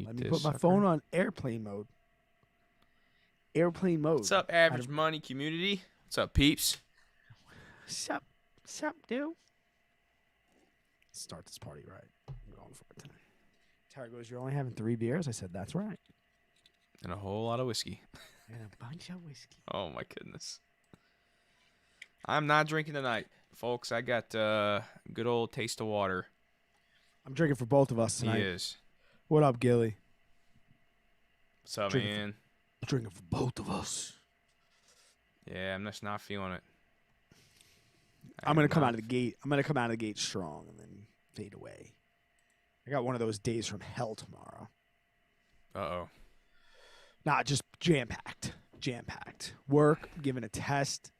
Let me put my phone on airplane mode. Airplane mode. What's up, average money community? What's up, peeps? Sup, dude? Start this party right. I'm going for it tonight. Tara goes, you're only having 3 beers? I said, that's right. And a whole lot of whiskey. And a bunch of whiskey. Oh, my goodness. I'm not drinking tonight. Folks, I got good old taste of water. I'm drinking for both of us tonight. He is. What up, Gilly? What's up, Drinking man? Drinking for both of us. Yeah, I'm just not feeling it. I'm going to come out of the gate. I'm going to come out of the gate strong and then fade away. I got one of those days from hell tomorrow. Uh-oh. Nah, just jam-packed. Jam-packed. Work, giving a test.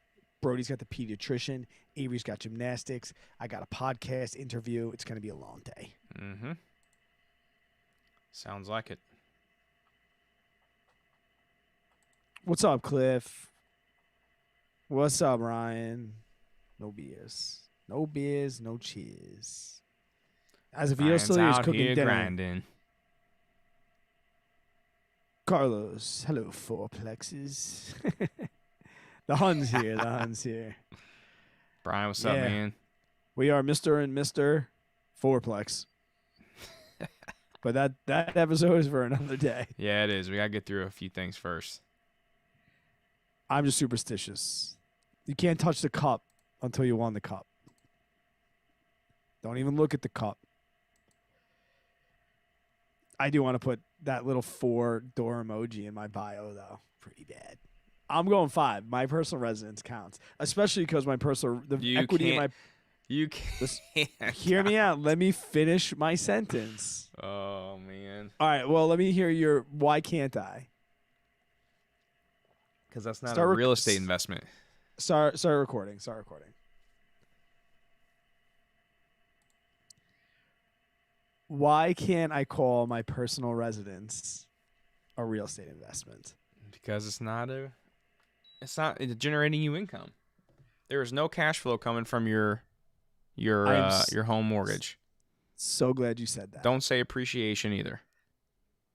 Brody's got the pediatrician. Avery's got gymnastics. I got a podcast interview. It's going to be a long day. Mm-hmm. Sounds like it. What's up, Cliff? What's up, Ryan? No beers. No beers, no cheers. As if Vito Ryan's still is out cooking here dinner. grinding. Carlos, hello, fourplexes. The Hun's here. The Hun's here. Brian, what's up, Yeah. man? We are Mr. and Mr. Fourplex. But that episode is for another day. Yeah, it is. We got to get through a few things first. I'm just superstitious. You can't touch the cup until you won the cup. Don't even look at the cup. I do want to put that little 4-door emoji in my bio, though. Pretty bad. I'm going 5. My personal residence counts, especially because the equity in my. You can't. Hear me out. Let me finish my sentence. Oh, man. All right. Well, let me hear your. Why can't I? Because that's not Start a rec- real estate investment. Start recording. Start recording. Why can't I call my personal residence a real estate investment? Because it's not generating you income. There is no cash flow coming from your home mortgage. So glad you said that. Don't say appreciation either.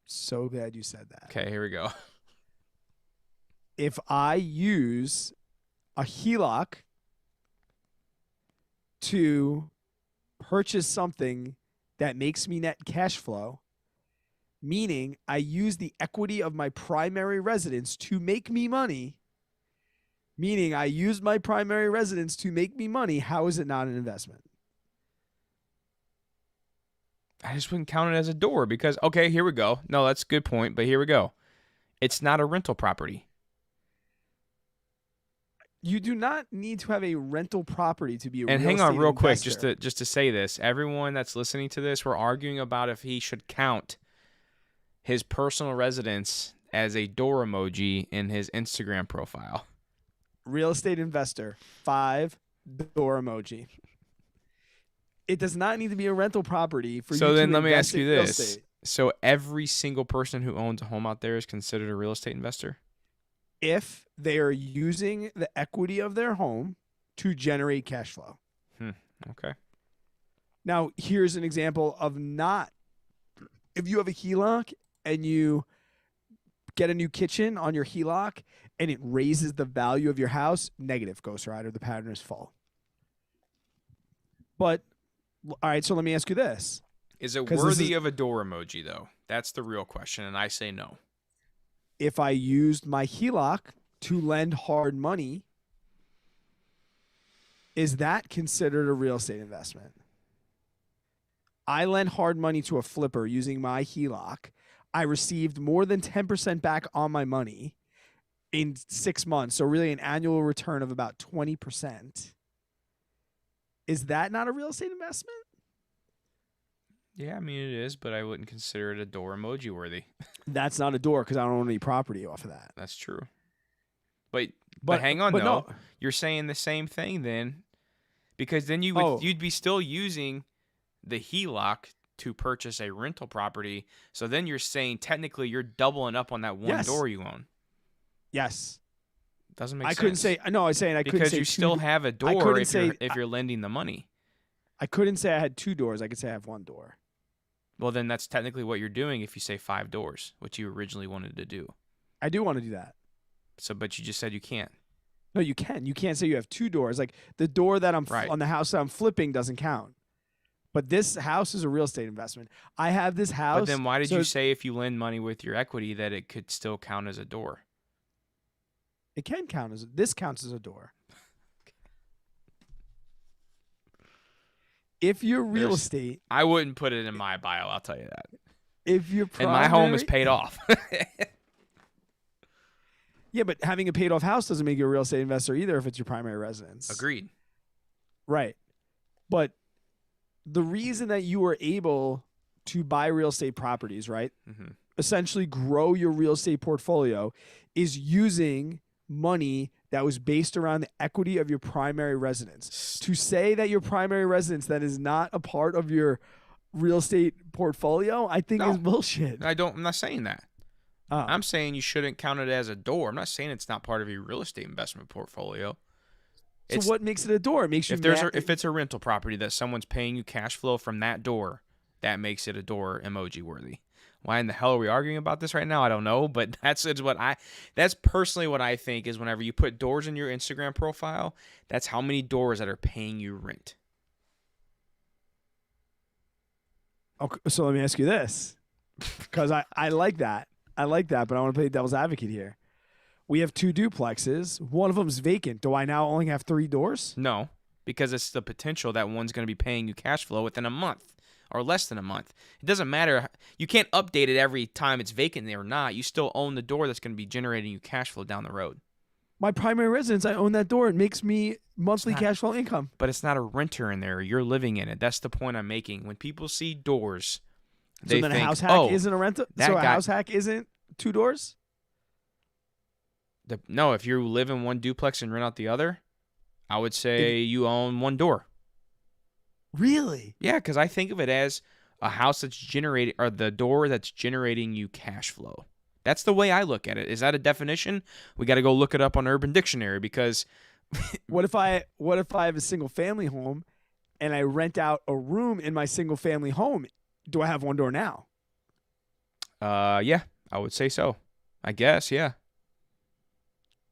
So glad you said that. Okay, here we go. If I use a HELOC to purchase something that makes me net cash flow, meaning I use the equity of my primary residence to make me money, meaning I use my primary residence to make me money, how is it not an investment? I just wouldn't count it as a door because, okay, here we go. No, that's a good point, but here we go. It's not a rental property. You do not need to have a rental property to be a real estate And hang on real quick, investor. just to say this. Everyone that's listening to this, we're arguing about if he should count his personal residence as a door emoji in his Instagram profile. Real estate investor, 5 door emoji. It does not need to be a rental property for you to So then let me invest ask you in real this. estate. So every single person who owns a home out there is considered a real estate investor? If they are using the equity of their home to generate cash flow. Okay. Now, here's an example of not. If you have a HELOC and you get a new kitchen on your HELOC and it raises the value of your house, negative, Ghost Rider. The pattern is full. But, all right, so let me ask you this. Is it 'Cause this worthy is- of a door emoji, though? That's the real question, and I say no. If I used my HELOC to lend hard money, is that considered a real estate investment? I lent hard money to a flipper using my HELOC. I received more than 10% back on my money in 6 months. So really an annual return of about 20%. Is that not a real estate investment? Yeah, I mean, it is, but I wouldn't consider it a door emoji worthy. That's not a door because I don't own any property off of that. That's true. But hang on, but though. no. You're saying the same thing then, because then you'd be still using the HELOC to purchase a rental property. So then you're saying technically you're doubling up on that one Yes. door you own. Yes. Doesn't make I sense. couldn't say no. I was saying I couldn't because say you two still do- have a I door couldn't if you're lending the money. I couldn't say I had 2 doors. I could say I have 1 door. Well, then that's technically what you're doing if you say 5 doors, which you originally wanted to do. I do want to do that. So, but you just said you can't. No, you can. You can't say you have 2 doors. Like the door that I'm Right. on the house that I'm flipping doesn't count. But this house is a real estate investment. I have this house. But then why did you say if you lend money with your equity that it could still count as a door? It can count as this counts as a door. If you're real estate, I wouldn't put it in my bio. I'll tell you that. If you're and my home is paid off. Yeah, but having a paid off house doesn't make you a real estate investor either if it's your primary residence. Agreed. Right. But the reason that you were able to buy real estate properties, right? Mm-hmm. Essentially grow your real estate portfolio is using money that was based around the equity of your primary residence. To say that your primary residence that is not a part of your real estate portfolio, I think is bullshit. I'm not saying that. I'm saying you shouldn't count it as a door. I'm not saying it's not part of your real estate investment portfolio. So what makes it a door? It makes you if it's a rental property that someone's paying you cash flow from that door, that makes it a door emoji worthy. Why in the hell are we arguing about this right now? I don't know, but that's personally what I think is whenever you put doors in your Instagram profile, that's how many doors that are paying you rent. Okay, so let me ask you this, because I like that. I like that, but I want to play devil's advocate here. We have 2 duplexes. One of them is vacant. Do I now only have 3 doors? No, because it's the potential that one's going to be paying you cash flow within a month or less than a month. It doesn't matter. You can't update it every time it's vacant there or not. You still own the door that's going to be generating you cash flow down the road. My primary residence, I own that door. It makes me monthly cash flow income. But it's not a renter in there. You're living in it. That's the point I'm making. When people see doors, they think, a house hack isn't a rental? So a house hack isn't 2 doors? No, if you live in one duplex and rent out the other, I would say you own 1 door. Really? Yeah, because I think of it as a house that's generating, or the door that's generating you cash flow. That's the way I look at it. Is that a definition? We got to go look it up on Urban Dictionary because. What if I have a single family home and I rent out a room in my single family home? Do I have 1 door now? Yeah, I would say so. I guess, yeah.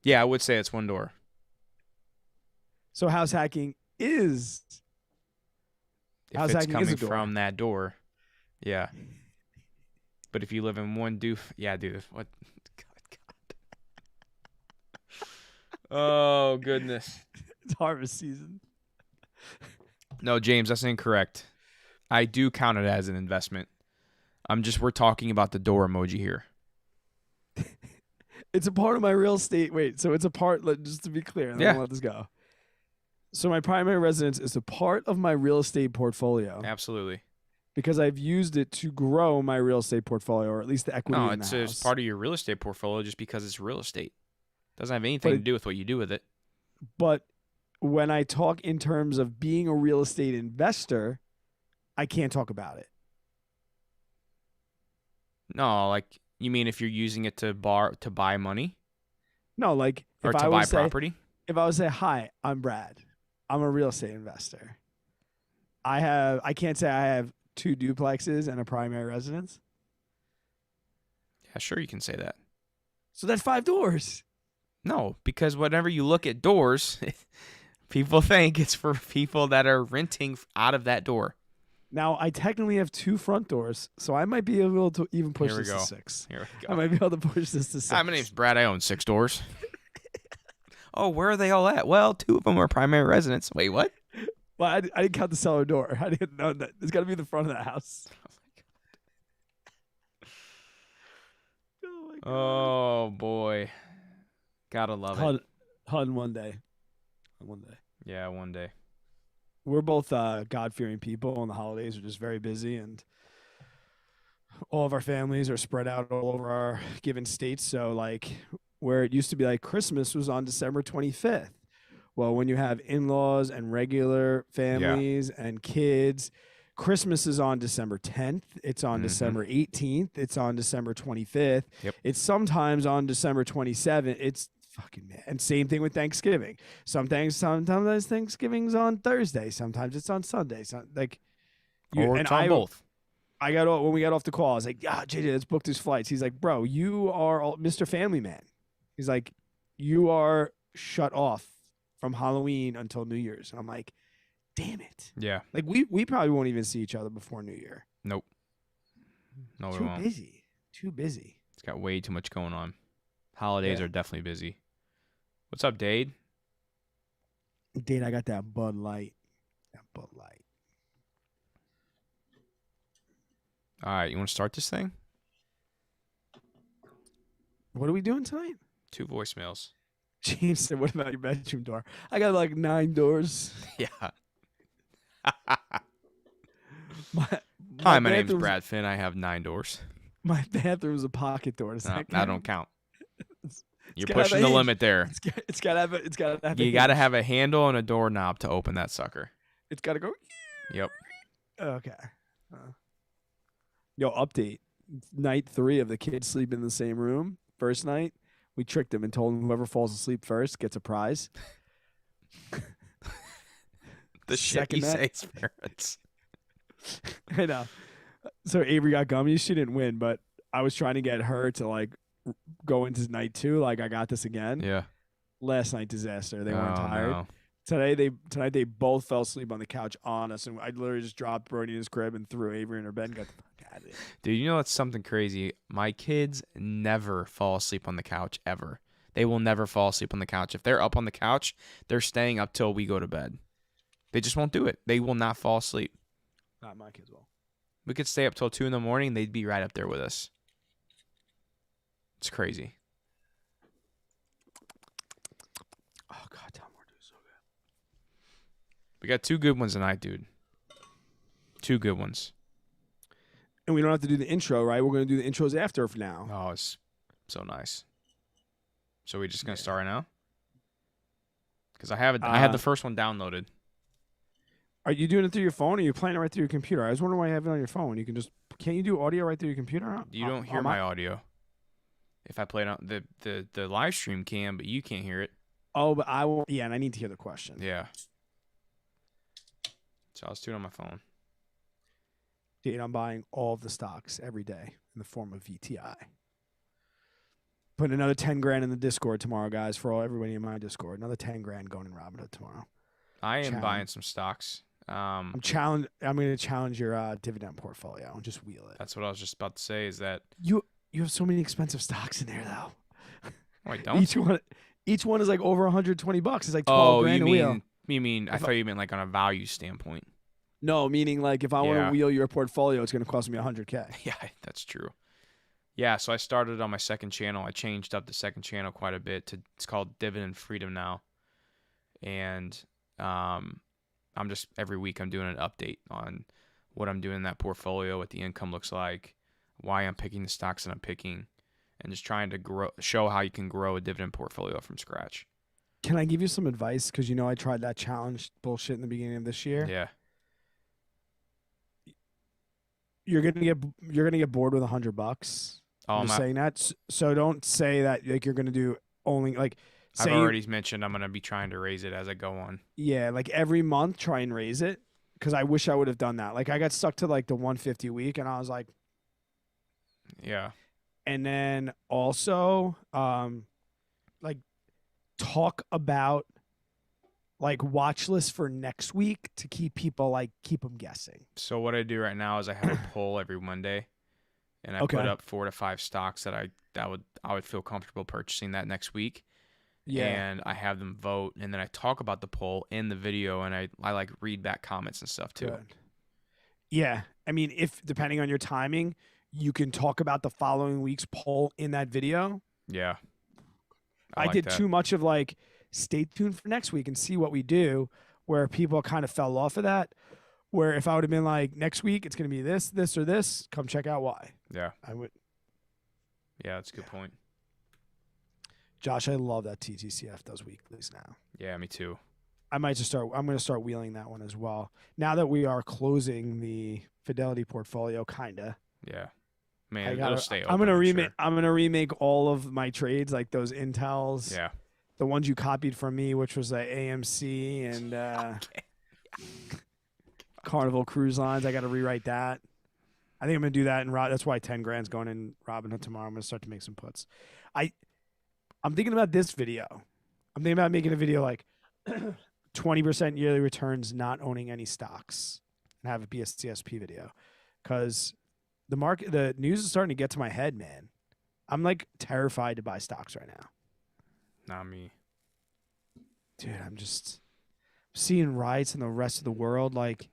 Yeah, I would say it's 1 door. So house hacking is. If it's coming from that door, yeah. But if you live in one yeah, dude, what? God. Oh goodness. It's harvest season. No, James, that's incorrect. I do count it as an investment. We're talking about the door emoji here. It's a part of my real estate. Wait, so it's a part, just to be clear, and then I'll let this go. So my primary residence is a part of my real estate portfolio. Absolutely. Because I've used it to grow my real estate portfolio, or at least the equity in the house. It's part of your real estate portfolio just because it's real estate. Doesn't have anything to do with what you do with it. But when I talk in terms of being a real estate investor, I can't talk about it. No, like you mean if you're using it to buy money? No, like or to buy property? If I would say, "Hi, I'm Brad. I'm a real estate investor. I can't say I have 2 duplexes and a primary residence." Yeah, sure you can say that. So that's 5 doors. No, because whenever you look at doors, people think it's for people that are renting out of that door. Now, I technically have 2 front doors, so I might be able to even push this to 6. Here we go. I might be able to push this to 6. Hi, my name's Brad. I own 6 doors. Oh, where are they all at? Well, 2 of them are primary residents. Wait, what? Well, I didn't count the cellar door. I didn't know that. It's got to be the front of the house. Oh, my God. Oh, boy. Gotta love it. HUD one day. One day. Yeah, one day. We're both God-fearing people, and the holidays are just very busy, and all of our families are spread out all over our given states. So, like, where it used to be like Christmas was on December 25th. Well, when you have in-laws and regular families and kids, Christmas is on December 10th. It's on December 18th. It's on December 25th. Yep. It's sometimes on December 27th. It's fucking man. And same thing with Thanksgiving. Sometimes Thanksgiving's on Thursday. Sometimes it's on Sunday. So, like, or it's on both. when we got off the call, I was like, yeah, JJ, let's book his flights. He's like, bro, you are Mr. Family Man. He's like, you are shut off from Halloween until New Year's. And I'm like, damn it. Yeah. Like we probably won't even see each other before New Year. Nope. No, we Too won't. busy. Too busy. It's got way too much going on. Holidays are definitely busy. What's up, Dade? Dade, I got that Bud Light. Bud Light. All right, you want to start this thing? What are we doing tonight? 2 voicemails. James said, what about your bedroom door? I got like 9 doors. Yeah. Hi, my name's Brad Finn. I have 9 doors. My bathroom's a pocket door. No, that don't count. You're pushing the limit there. It's got to have you got to have a handle and a doorknob to open that sucker. It's got to go. Yep. Okay. Yo, update. Night 3 of the kids sleeping in the same room. First night, we tricked them and told them whoever falls asleep first gets a prize. The shit he says, parents. I know. So Avery got gummies. She didn't win, but I was trying to get her to like go into night 2. Like, I got this again. Yeah. Last night, disaster. They weren't tired. No. Tonight they both fell asleep on the couch on us, and I literally just dropped Brody in his crib and threw Avery in her bed and got the fuck out of it. Dude, you know what's something crazy? My kids never fall asleep on the couch ever. They will never fall asleep on the couch. If they're up on the couch, they're staying up till we go to bed. They just won't do it. They will not fall asleep. Not my kids will. We could stay up till 2 a.m. They'd be right up there with us. It's crazy. Oh God, Tom, we're doing so good. We got 2 good ones tonight, dude. 2 good ones. And we don't have to do the intro, right? We're going to do the intros after for now. Oh, it's so nice. So we just going to start right now? Because I have it. I had the first one downloaded. Are you doing it through your phone, or are you playing it right through your computer? I was wondering why you have it on your phone. You can just can't you do audio right through your computer? You don't hear my audio. If I play it on the live stream can, but you can't hear it. Oh, but I will. Yeah, and I need to hear the question. Yeah. So I'll do it on my phone. Dude, I'm buying all of the stocks every day in the form of VTI. Putting another 10 grand in the Discord tomorrow, guys, for everybody in my Discord. Another 10 grand going in Robinhood tomorrow. I am buying some stocks. I'm going to challenge your dividend portfolio and just wheel it. That's what I was just about to say. Is that you have so many expensive stocks in there though. Oh, I don't. Each one is like over $120. It's like 12 grand a wheel. You mean? I thought you meant like on a value standpoint. No, meaning like if I want to wheel your portfolio, it's going to cost me $100K. Yeah, that's true. Yeah, so I started on my second channel. I changed up the second channel quite a bit. It's called Dividend Freedom now, and I'm just every week I'm doing an update on what I'm doing in that portfolio, what the income looks like, why I'm picking the stocks that I'm picking, and just trying to show how you can grow a dividend portfolio from scratch. Can I give you some advice? Because I tried that challenge bullshit in the beginning of this year. Yeah. You're gonna get bored with $100. I'm just saying that. So don't say that like you're gonna do only like. I've already mentioned I'm going to be trying to raise it as I go on. Yeah, like every month try and raise it, because I wish I would have done that. Like I got stuck to like the 150 a week, and I was like, yeah. And then also, like talk about like watch list for next week to keep them guessing. So what I do right now is I have a poll every Monday, and I put up 4 to 5 stocks that I would feel comfortable purchasing that next week. Yeah. And I have them vote, and then I talk about the poll in the video, and I like read back comments and stuff too. Good. Yeah. I mean, if depending on your timing, you can talk about the following week's poll in that video. Yeah. I did too much of like, stay tuned for next week and see what we do, where people kind of fell off of that. Where if I would have been like, next week it's going to be this, this, or this, come check out why. Yeah. I would. Yeah, that's a good point. Josh, I love that TTCF does weeklies now. Yeah, me too. I'm going to start wheeling that one as well. Now that we are closing the Fidelity portfolio, kinda. Yeah. Man, it'll stay open. I'm going to remake all of my trades, like those Intels. Yeah. The ones you copied from me, which was the AMC and Carnival Cruise Lines. I got to rewrite that. I think I'm gonna do that, and that's why 10 grand's going in Robinhood tomorrow. I'm gonna start to make some puts. I'm thinking about this video. I'm thinking about making a video like 20% yearly returns, not owning any stocks, and have it be a CSP video, because the news is starting to get to my head, man. I'm like terrified to buy stocks right now. Not me, dude. I'm just seeing riots in the rest of the world. Like,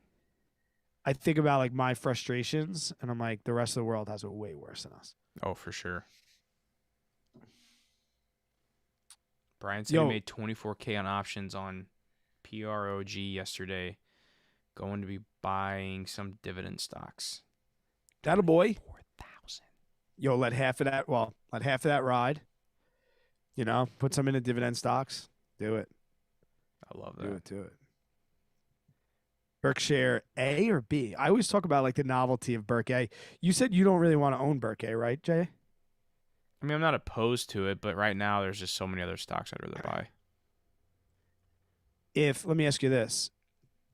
I think about like my frustrations, and I'm like, the rest of the world has it way worse than us. Oh, for sure. Brian said he made $24K on options on PROG yesterday. Going to be buying some dividend stocks. That a boy. 4,000. Yo, let half of that ride. You know, put some into dividend stocks. Do it. I love that. Do it. Berkshire A or B? I always talk about like the novelty of Berk A. You said you don't really want to own Berk A, right, Jay? I mean, I'm not opposed to it, but right now there's just so many other stocks I'd rather buy. Let me ask you this.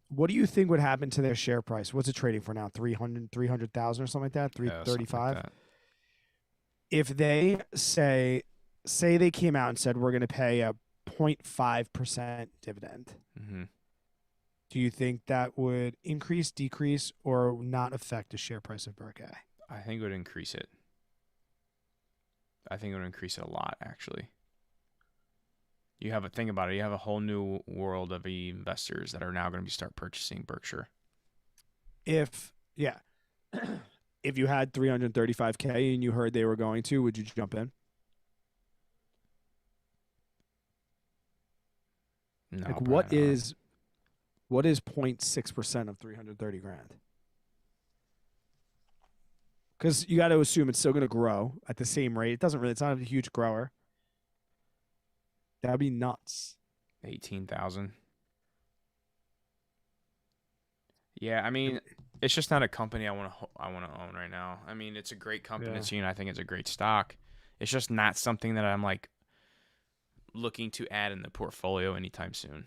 What do you think would happen to their share price? What's it trading for now? 300,000 or something like that? 335? Like that. If they say they came out and said we're going to pay a 0.5% dividend, mm-hmm. do you think that would increase, decrease, or not affect the share price of Berk A? I think it would increase it. I think it would increase it a lot, actually. You have a think about it. You have a whole new world of investors that are now going to start purchasing Berkshire. If you had 335K and you heard they were going to, would you jump in? No. Like, what is 0.6% of 330 grand? Because you got to assume it's still going to grow at the same rate. It's not a huge grower. That'd be nuts. 18,000. Yeah, I mean, it's just not a company I want to own right now. I mean, it's a great company, and I think it's a great stock. It's just not something that I'm like looking to add in the portfolio anytime soon.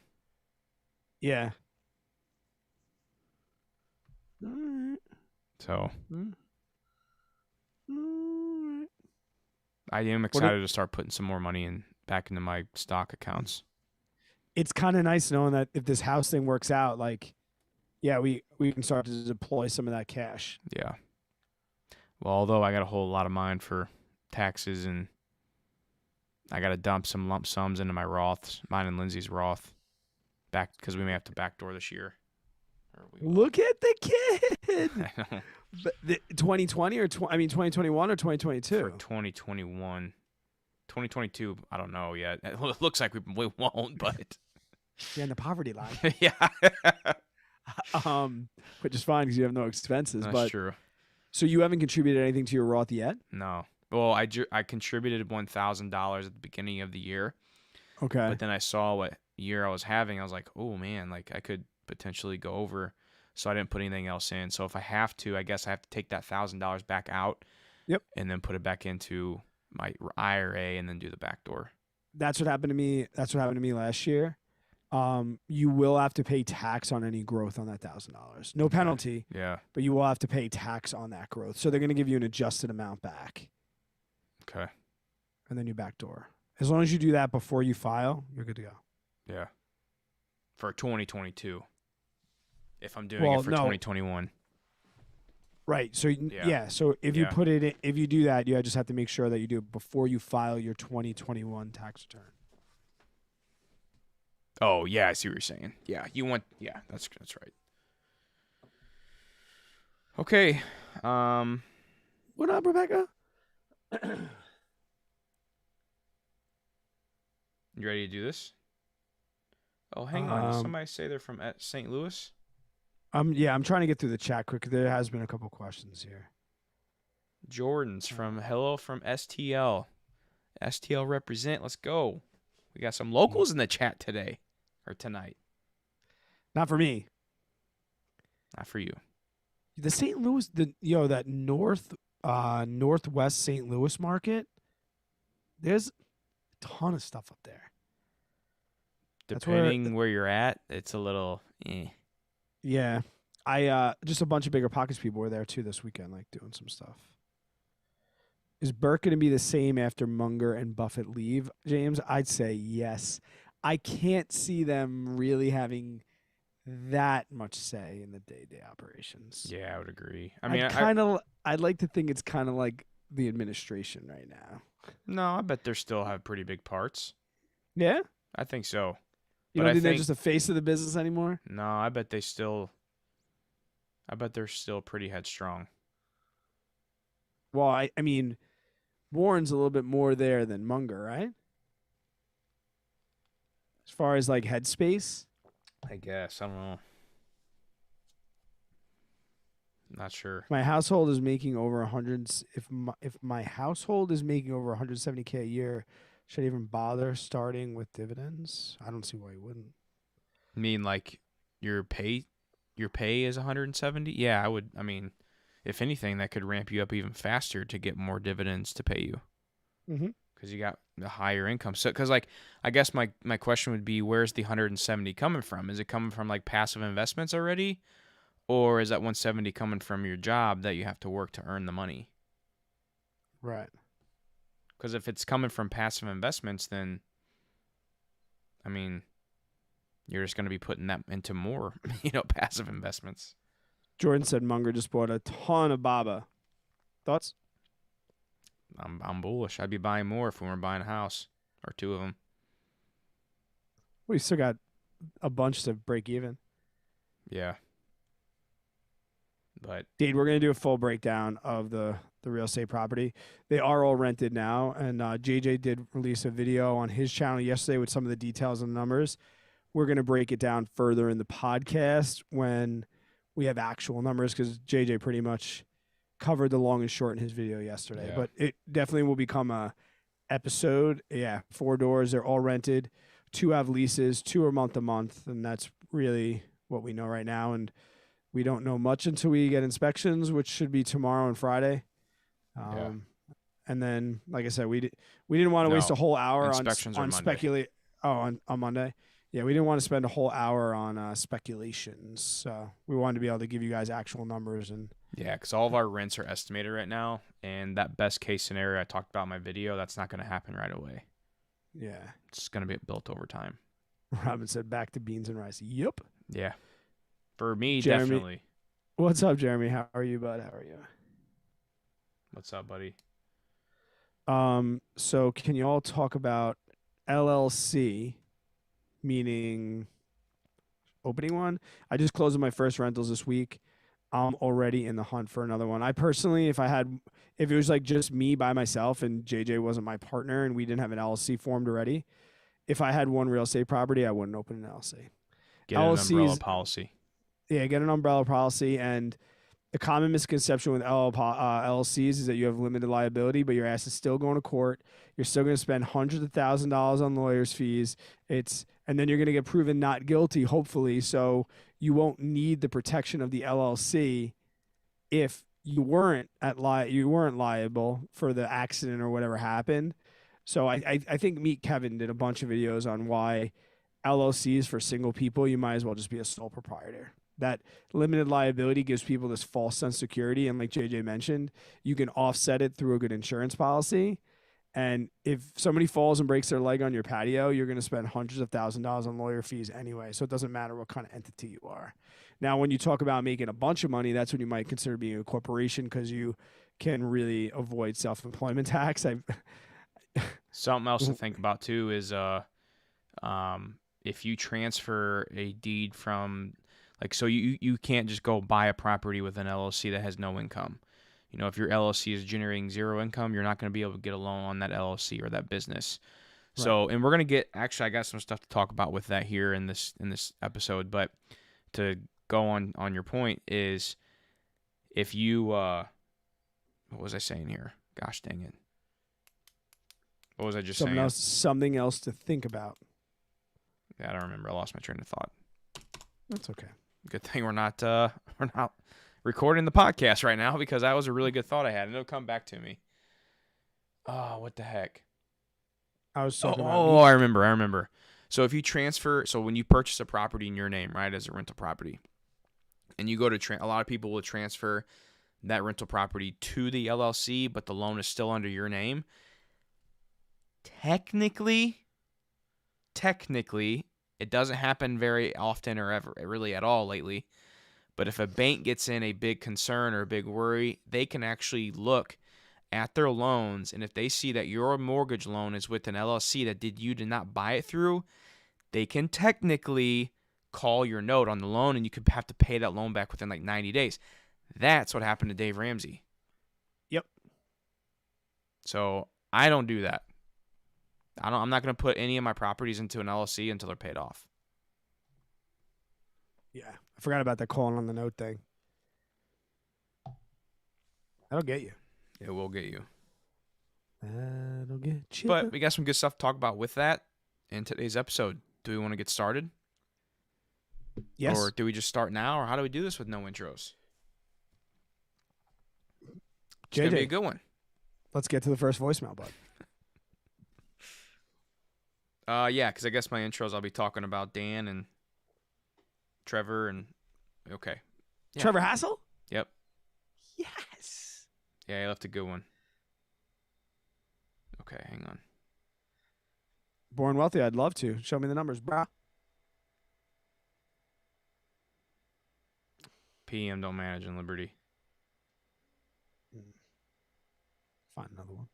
Yeah. So I am excited to start putting some more money back into my stock accounts. It's kind of nice knowing that if this house thing works out, like, yeah, we can start to deploy some of that cash. Yeah. Well, although I got a whole lot of mine for taxes, and I got to dump some lump sums into my Roths, mine and Lindsay's Roth, back because we may have to backdoor this year. Look at the kid. I know. 2020 or 2021 or 2022? For 2021. 2022, I don't know yet. It looks like we won't, but you're in the poverty line. Yeah. Which is fine because you have no expenses. That's true. So you haven't contributed anything to your Roth yet? No. Well, I contributed $1,000 at the beginning of the year. Okay. But then I saw what year I was having. I was like, oh man, like I could potentially go over. So I didn't put anything else in. So if I have to, I guess I have to take that $1,000 back out. Yep. And then put it back into my IRA and then do the backdoor. That's what happened to me. That's what happened to me last year. You will have to pay tax on any growth on that $1,000. No penalty. Yeah. But you will have to pay tax on that growth. So they're going to give you an adjusted amount back. Okay. And then you backdoor. As long as you do that before you file, you're good to go. Yeah. For 2022. If I'm doing it for 2021. Right. So So if you put it in, if you do that, you just have to make sure that you do it before you file your 2021 tax return. Oh yeah, I see what you're saying. Yeah, that's right. Okay. What up, Rebecca? You ready to do this? Oh, hang on. Did somebody say they're from St. Louis? I'm trying to get through the chat quick. There has been a couple questions here. Jordan's from STL. STL represent. Let's go. We got some locals in the chat today or tonight. Not for me. Not for you. The St. Louis, that northwest St. Louis market. There's a ton of stuff up there. Depending where you're at, it's a little. Yeah, I just a bunch of Bigger Pockets people were there too this weekend, like doing some stuff. Is Burke going to be the same after Munger and Buffett leave, James? I'd say yes. I can't see them really having that much say in the day-to-day operations. Yeah, I would agree. I'd like to think it's kind of like the administration right now. No, I bet they still have pretty big parts. Yeah? I think so. You don't think they're just the face of the business anymore? No, I bet they're still pretty headstrong. Well, I mean, Warren's a little bit more there than Munger, right? As far as like headspace? I guess. I don't know. Not sure. My household is making over 100. If my household is making over 170K a year, should I even bother starting with dividends? I don't see why you wouldn't. I mean, like your pay is 170? Yeah, I would. I mean, if anything, that could ramp you up even faster to get more dividends to pay you. Because you got the higher income. So, because like, I guess my question would be, where's the 170 coming from? Is it coming from like passive investments already? Or is that 170 coming from your job that you have to work to earn the money? Right. Because if it's coming from passive investments, then, I mean, you're just going to be putting that into more, passive investments. Jordan said Munger just bought a ton of BABA. Thoughts? I'm bullish. I'd be buying more if we were buying a house or two of them. We still got a bunch to break even. Yeah. But Dude, we're going to do a full breakdown of the real estate property. They are all rented now, and JJ did release a video on his channel yesterday with some of the details and numbers. We're going to break it down further in the podcast when we have actual numbers, because JJ pretty much covered the long and short in his video yesterday. Yeah. But it definitely will become a episode. Yeah, 4 doors. They're all rented. 2 have leases. 2 are month to month, and that's really what we know right now. And we don't know much until we get inspections, which should be tomorrow and Friday. And then, like I said, we didn't want to waste a whole hour on speculate. On Monday. Yeah, we didn't want to spend a whole hour on speculations. So we wanted to be able to give you guys actual numbers. And yeah, because all of our rents are estimated right now, and that best case scenario I talked about in my video, that's not going to happen right away. Yeah, it's going to be built over time. Robin said, "Back to beans and rice." Yep. Yeah. For me, Jeremy, definitely. What's up, Jeremy? How are you, bud? How are you? What's up, buddy? So can you all talk about LLC, meaning opening one? I just closed my first rentals this week. I'm already in the hunt for another one. I personally, if it was like just me by myself and JJ wasn't my partner and we didn't have an LLC formed already, if I had one real estate property, I wouldn't open an LLC. Get an umbrella policy. Yeah, get an umbrella policy. And the common misconception with LLCs is that you have limited liability, but your ass is still going to court. You're still going to spend hundreds of thousands of dollars on lawyers' fees. And then you're going to get proven not guilty, hopefully. So you won't need the protection of the LLC if you weren't liable for the accident or whatever happened. So I think Meet Kevin did a bunch of videos on why LLCs for single people, you might as well just be a sole proprietor. That limited liability gives people this false sense of security. And like JJ mentioned, you can offset it through a good insurance policy. And if somebody falls and breaks their leg on your patio, you're going to spend hundreds of thousands of dollars on lawyer fees anyway. So it doesn't matter what kind of entity you are. Now, when you talk about making a bunch of money, that's when you might consider being a corporation, because you can really avoid self-employment tax. Something else to think about too is if you transfer a deed from, like, so you can't just go buy a property with an LLC that has no income. If your LLC is generating zero income, you're not going to be able to get a loan on that LLC or that business. Right. So, and we're going to I got some stuff to talk about with that here in this episode, but to go on your point is, if you, what was I saying here? Gosh dang it. What was I just saying? Something else to think about. Yeah, I don't remember. I lost my train of thought. That's okay. Good thing we're not recording the podcast right now, because that was a really good thought I had, and it'll come back to me. Oh, what the heck? I was talking about. Oh, I remember. So if you transfer, when you purchase a property in your name, right, as a rental property, and you go to a lot of people will transfer that rental property to the LLC, but the loan is still under your name. Technically, it doesn't happen very often or ever really at all lately. But if a bank gets in a big concern or a big worry, they can actually look at their loans, and if they see that your mortgage loan is with an LLC that you did not buy it through, they can technically call your note on the loan, and you could have to pay that loan back within like 90 days. That's what happened to Dave Ramsey. Yep. So I don't do that. I'm not going to put any of my properties into an LLC until they're paid off. Yeah, I forgot about that calling on the note thing. That'll get you. It will get you. That'll get you. But we got some good stuff to talk about with that in today's episode. Do we want to get started? Yes. Or do we just start now? Or how do we do this with no intros? It's going to be a good one. Let's get to the first voicemail, bud. Yeah, because I guess my intros, I'll be talking about Dan and Trevor and... Okay. Yeah. Trevor Hassel? Yep. Yes. Yeah, he left a good one. Okay, hang on. Born wealthy, I'd love to. Show me the numbers, brah. PM don't manage in Liberty. Find another one.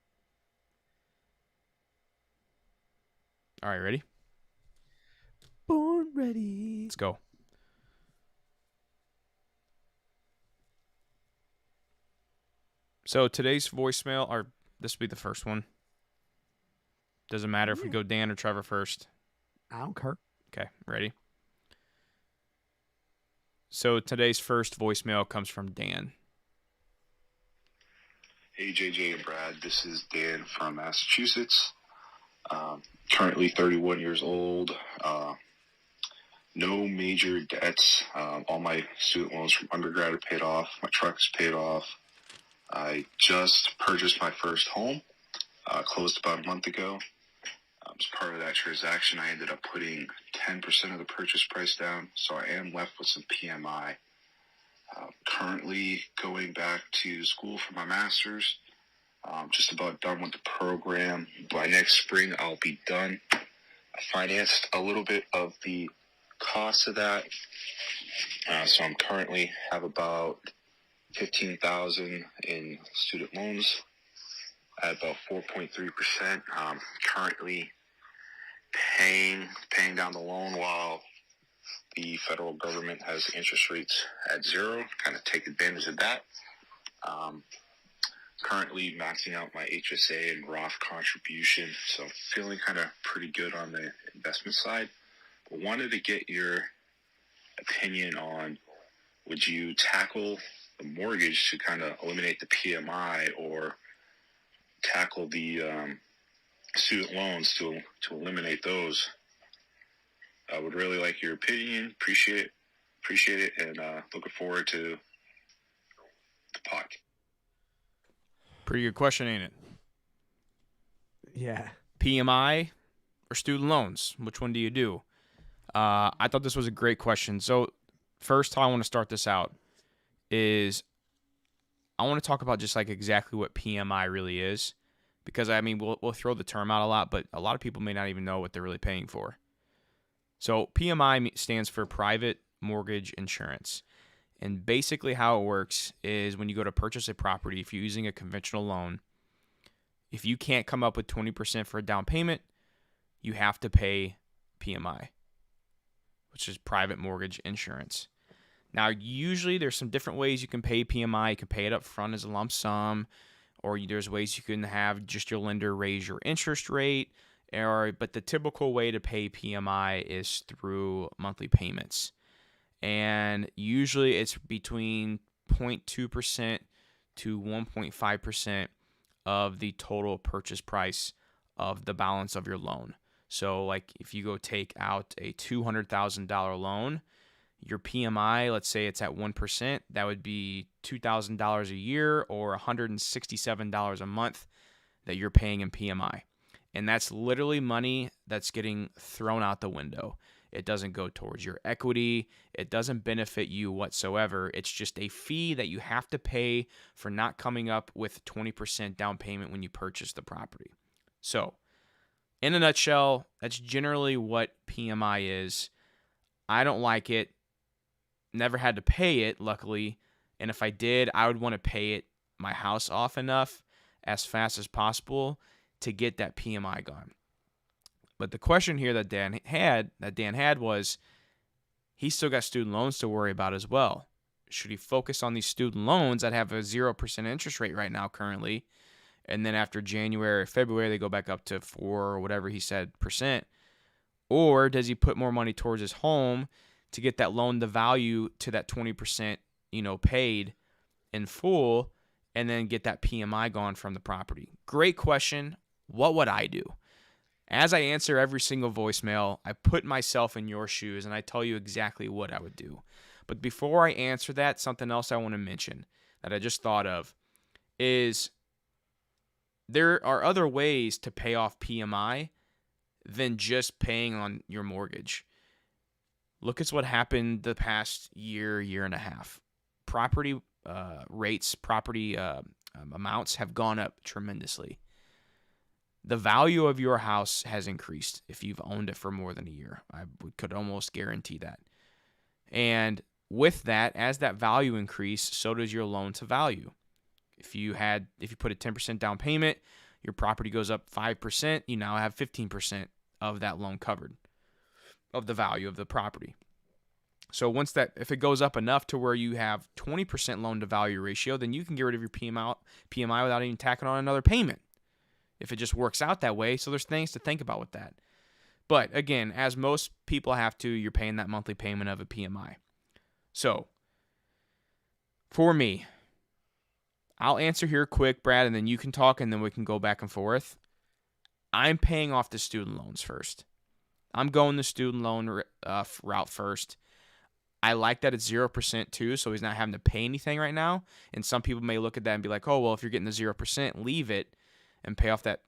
All right, ready? Born ready. Let's go. So today's voicemail, or this will be the first one. Doesn't matter if we go Dan or Trevor first. I don't care. Okay, ready? So today's first voicemail comes from Dan. Hey, JJ and Brad. This is Dan from Massachusetts. Currently 31 years old. No major debts. All my student loans from undergrad are paid off. My truck is paid off. I just purchased my first home. Closed about a month ago. As part of that transaction, I ended up putting 10% of the purchase price down, so I am left with some PMI. Currently going back to school for my master's. Just about done with the program. By next spring, I'll be done. I financed a little bit of the cost of that. So I'm currently have about $15,000 in student loans at about 4.3%. Currently paying down the loan while the federal government has interest rates at zero. Kind of take advantage of that. Currently maxing out my HSA and Roth contribution, so feeling kind of pretty good on the investment side. But wanted to get your opinion on, would you tackle the mortgage to kind of eliminate the PMI, or tackle the student loans to eliminate those? I would really like your opinion. Appreciate it, and looking forward to the podcast. Pretty good question, ain't it? Yeah. PMI or student loans? Which one do you do? I thought this was a great question. So first, how I want to start this out is I want to talk about just like exactly what PMI really is, because I mean we'll throw the term out a lot, but a lot of people may not even know what they're really paying for. So PMI stands for Private Mortgage Insurance. And basically how it works is when you go to purchase a property, if you're using a conventional loan, if you can't come up with 20% for a down payment, you have to pay PMI, which is Private Mortgage Insurance. Now, usually there's some different ways you can pay PMI. You can pay it up front as a lump sum, or there's ways you can have just your lender raise your interest rate. But the typical way to pay PMI is through monthly payments. And usually it's between 0.2% to 1.5% of the total purchase price of the balance of your loan. So like if you go take out a $200,000 loan, your PMI, let's say it's at 1%, that would be $2,000 a year or $167 a month that you're paying in PMI. And that's literally money that's getting thrown out the window. It doesn't go towards your equity. It doesn't benefit you whatsoever. It's just a fee that you have to pay for not coming up with 20% down payment when you purchase the property. So, in a nutshell, that's generally what PMI is. I don't like it. Never had to pay it, luckily. And if I did, I would want to pay my house off enough as fast as possible to get that PMI gone. But the question here that Dan had was, he still got student loans to worry about as well. Should he focus on these student loans that have a 0% interest rate right now currently, and then after January or February they go back up to 4 or whatever he said percent? Or does he put more money towards his home to get that loan to value to that 20%, paid in full, and then get that PMI gone from the property? Great question. What would I do? As I answer every single voicemail, I put myself in your shoes and I tell you exactly what I would do. But before I answer that, something else I want to mention that I just thought of is there are other ways to pay off PMI than just paying on your mortgage. Look at what happened the past year and a half. Property rates, property amounts have gone up tremendously. The value of your house has increased if you've owned it for more than a year. I could almost guarantee that. And with that, as that value increased, so does your loan to value. If you put a 10% down payment, your property goes up 5%, you now have 15% of that loan covered, of the value of the property. So if it goes up enough to where you have 20% loan to value ratio, then you can get rid of your PMI without even tacking on another payment, if it just works out that way. So there's things to think about with that. But again, as most people have to, you're paying that monthly payment of a PMI. So for me, I'll answer here quick, Brad, and then you can talk, and then we can go back and forth. I'm paying off the student loans first. I'm going the student loan route first. I like that it's 0% too, so he's not having to pay anything right now. And some people may look at that and be like, oh, well, if you're getting the 0%, leave it and pay off that,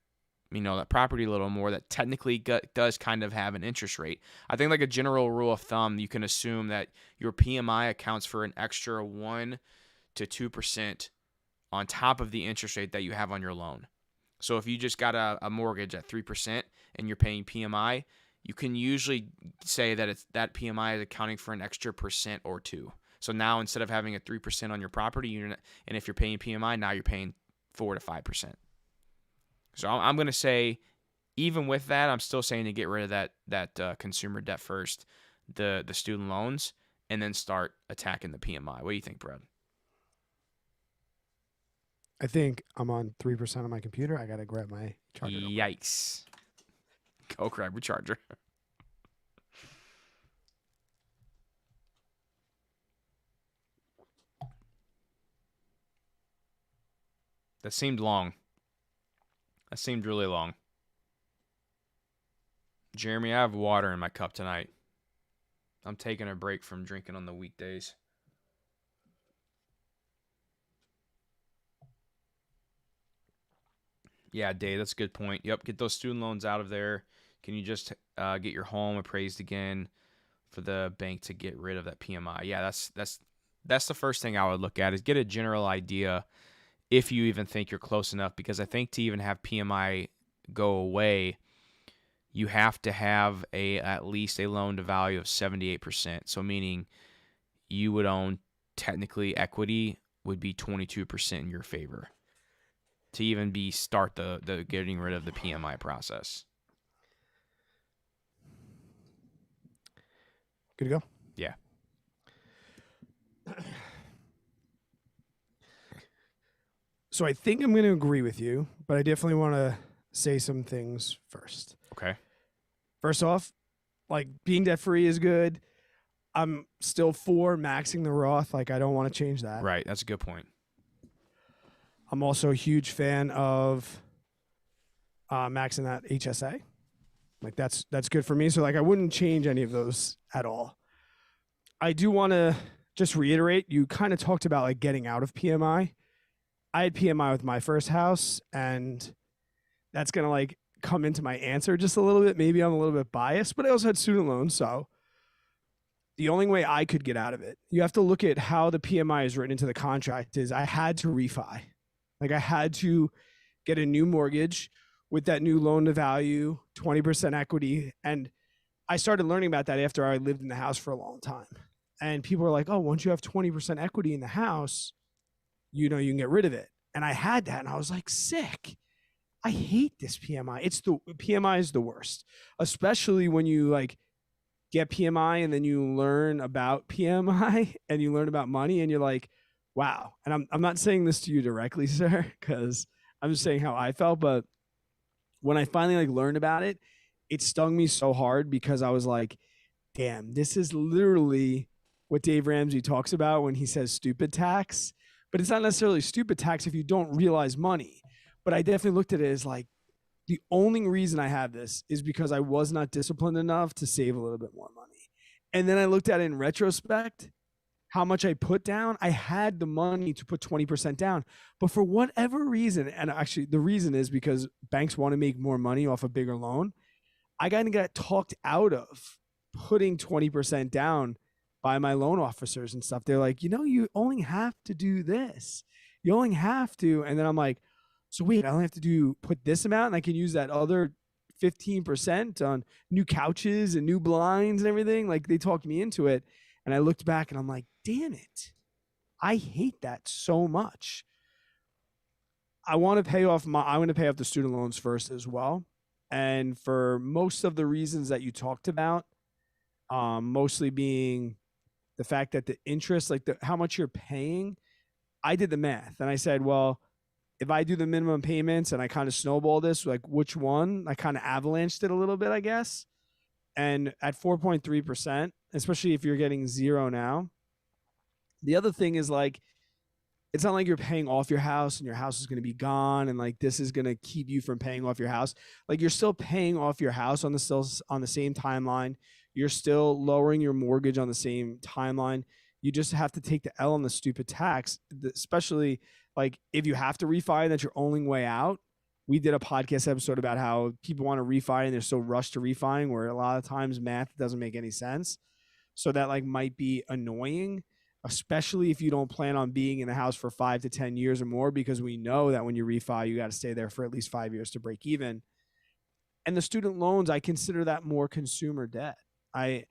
that property a little more. That technically does kind of have an interest rate. I think like a general rule of thumb, you can assume that your PMI accounts for an extra 1 to 2% on top of the interest rate that you have on your loan. So if you just got a mortgage at 3% and you're paying PMI, you can usually say that that PMI is accounting for an extra % or 2. So now instead of having a 3% on your property, and if you're paying PMI, now you're paying 4 to 5%. So I'm going to say, even with that, I'm still saying to get rid of that consumer debt first, the student loans, and then start attacking the PMI. What do you think, Brad? I think I'm on 3% on my computer. I got to grab my charger. Yikes. Go grab your charger. That seemed long. That seemed really long. Jeremy, I have water in my cup tonight. I'm taking a break from drinking on the weekdays. Yeah, Dave, that's a good point. Yep, get those student loans out of there. Can you just get your home appraised again for the bank to get rid of that PMI? Yeah, that's the first thing I would look at, is get a general idea if you even think you're close enough, because I think to even have PMI go away, you have to have at least a loan to value of 78%. So meaning you would own, technically equity would be 22% in your favor to even start the getting rid of the PMI process. Good to go? Yeah. So I think I'm going to agree with you, but I definitely want to say some things first. Okay. First off, like, being debt-free is good. I'm still for maxing the Roth. Like, I don't want to change that. Right. That's a good point. I'm also a huge fan of maxing that HSA. Like, that's good for me. So, like, I wouldn't change any of those at all. I do want to just reiterate, you kind of talked about, like, getting out of PMI. I had PMI with my first house, and that's going to, like, come into my answer just a little bit. Maybe I'm a little bit biased, but I also had student loans, so the only way I could get out of it, you have to look at how the PMI is written into the contract, is I had to refi. Like I had to get a new mortgage with that new loan to value, 20% equity. And I started learning about that after I lived in the house for a long time. And people were like, oh, once you have 20% equity in the house, you know, you can get rid of it. And I had that. And I was like, sick. I hate this PMI. PMI is the worst, especially when you like get PMI and then you learn about PMI and you learn about money and you're like, wow. And I'm not saying this to you directly, sir, because I'm just saying how I felt. But when I finally like learned about it, it stung me so hard because I was like, damn, this is literally what Dave Ramsey talks about when he says stupid tax. But it's not necessarily stupid tax if you don't realize money. But I definitely looked at it as like, the only reason I have this is because I was not disciplined enough to save a little bit more money. And then I looked at it in retrospect, how much I put down. I had the money to put 20% down. But for whatever reason, and actually the reason is because banks want to make more money off a bigger loan, I kind of got talked out of putting 20% down by my loan officers and stuff. They're like, you know, you only have to do this. You only have to. And then I'm like, so wait, I only have to put this amount and I can use that other 15% on new couches and new blinds and everything. Like they talked me into it. And I looked back and I'm like, damn it. I hate that so much. I want to pay off the student loans first as well. And for most of the reasons that you talked about, mostly being the fact that the interest, like how much you're paying, I did the math and I said, well, if I do the minimum payments and I kind of snowball this, like which one? I kind of avalanched it a little bit, I guess. And at 4.3%, especially if you're getting 0 now, the other thing is like, it's not like you're paying off your house and your house is going to be gone and like this is going to keep you from paying off your house. Like you're still paying off your house on the same timeline. You're still lowering your mortgage on the same timeline. You just have to take the L on the stupid tax, especially like if you have to refi and that's your only way out. We did a podcast episode about how people want to refi and they're so rushed to refiing where a lot of times math doesn't make any sense. So that like might be annoying, especially if you don't plan on being in the house for 5 to 10 years or more, because we know that when you refi, you got to stay there for at least 5 years to break even. And the student loans, I consider that more consumer debt. I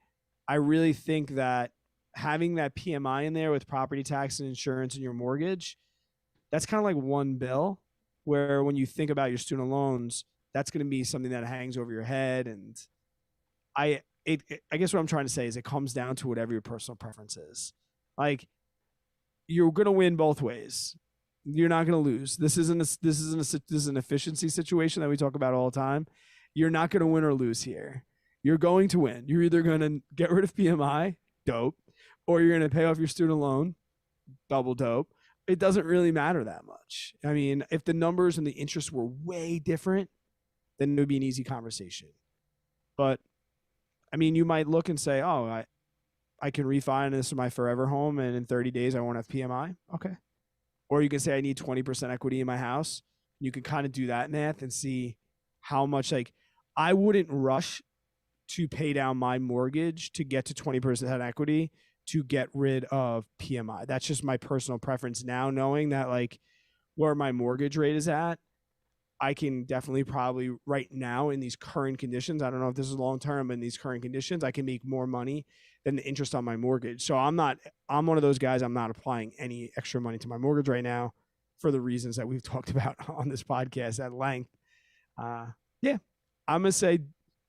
really think that having that PMI in there with property tax and insurance and your mortgage, that's kind of like one bill where when you think about your student loans, that's going to be something that hangs over your head. And I guess what I'm trying to say is it comes down to whatever your personal preference is. Like you're going to win both ways. You're not going to lose. This is an efficiency situation that we talk about all the time. You're not going to win or lose here. You're going to win. You're either going to get rid of PMI, dope, or you're going to pay off your student loan, double dope. It doesn't really matter that much. I mean, if the numbers and the interest were way different, then it would be an easy conversation. But I mean, you might look and say, oh, I can refi and this is my forever home and in 30 days I won't have PMI. Okay. Or you can say I need 20% equity in my house. You can kind of do that math and see how much, like, I wouldn't rush to pay down my mortgage to get to 20% equity to get rid of PMI. That's just my personal preference now, knowing that like where my mortgage rate is at, I can definitely probably right now in these current conditions, I don't know if this is long term, but in these current conditions, I can make more money than the interest on my mortgage. So I'm one of those guys, I'm not applying any extra money to my mortgage right now for the reasons that we've talked about on this podcast at length. Yeah, I'm going to say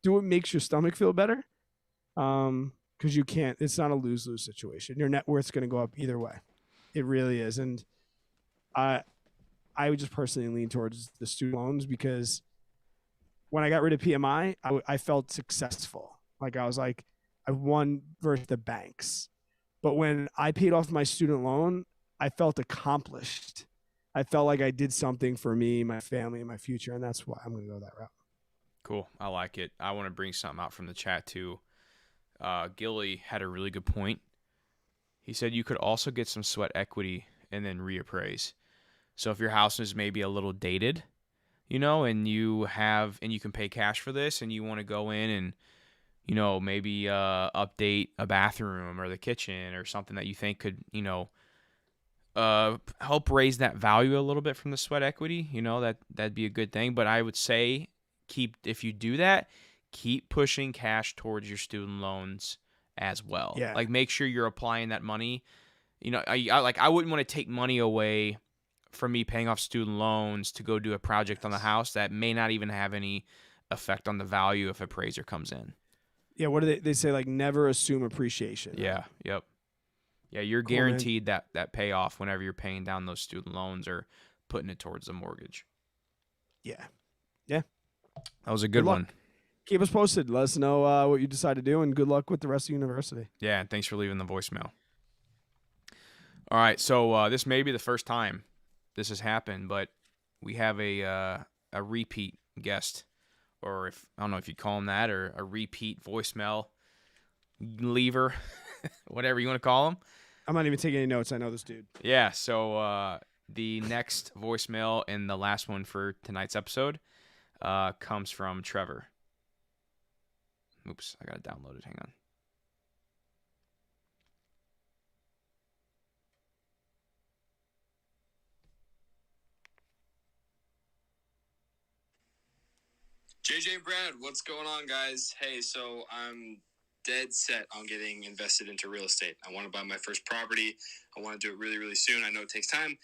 do what makes your stomach feel better. Because it's not a lose-lose situation. Your net worth's going to go up either way. It really is. And I would just personally lean towards the student loans because when I got rid of PMI, I felt successful. Like I was like, I won versus the banks. But when I paid off my student loan, I felt accomplished. I felt like I did something for me, my family, and my future. And that's why I'm going to go that route. Cool. I like it. I want to bring something out from the chat too. Gilly had a really good point. He said you could also get some sweat equity and then reappraise. So if your house is maybe a little dated, and you can pay cash for this and you want to go in and, maybe update a bathroom or the kitchen or something that you think could, help raise that value a little bit from the sweat equity. That'd be a good thing. But I would say if you do that, keep pushing cash towards your student loans as well. Yeah. Like, make sure you're applying that money. I wouldn't want to take money away from me paying off student loans to go do a project on the house that may not even have any effect on the value if appraiser comes in. Yeah, what do they say? Like, never assume appreciation. Yeah, yep. Yeah, you're guaranteed that payoff whenever you're paying down those student loans or putting it towards the mortgage. Yeah. That was a good one. Keep us posted. Let us know what you decide to do, and good luck with the rest of university. Yeah, and thanks for leaving the voicemail. All right, so this may be the first time this has happened, but we have a repeat guest. Or I don't know if you'd call him that, or a repeat voicemail lever, whatever you want to call him. I'm not even taking any notes. I know this dude. Yeah, so the next voicemail and the last one for tonight's episode comes from Trevor. Oops, I got it downloaded. Hang on. JJ and Brad, what's going on, guys? Hey, so I'm dead set on getting invested into real estate. I want to buy my first property. I want to do it really, really soon. I know it takes time,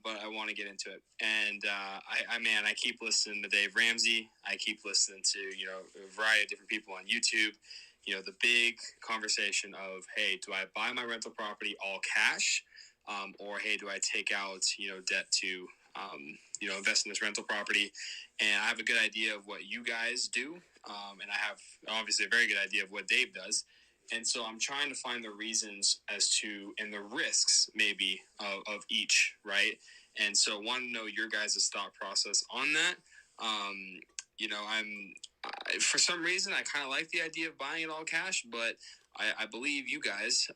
but I want to get into it. And I keep listening to Dave Ramsey. I keep listening to a variety of different people on YouTube. The big conversation of, hey, do I buy my rental property all cash, or hey, do I take out debt to invest in this rental property? And I have a good idea of what you guys do. And I have obviously a very good idea of what Dave does. And so I'm trying to find the reasons as to, and the risks maybe of each, right? And so I want to know your guys' thought process on that. For some reason, I kind of like the idea of buying it all cash, but I believe you guys,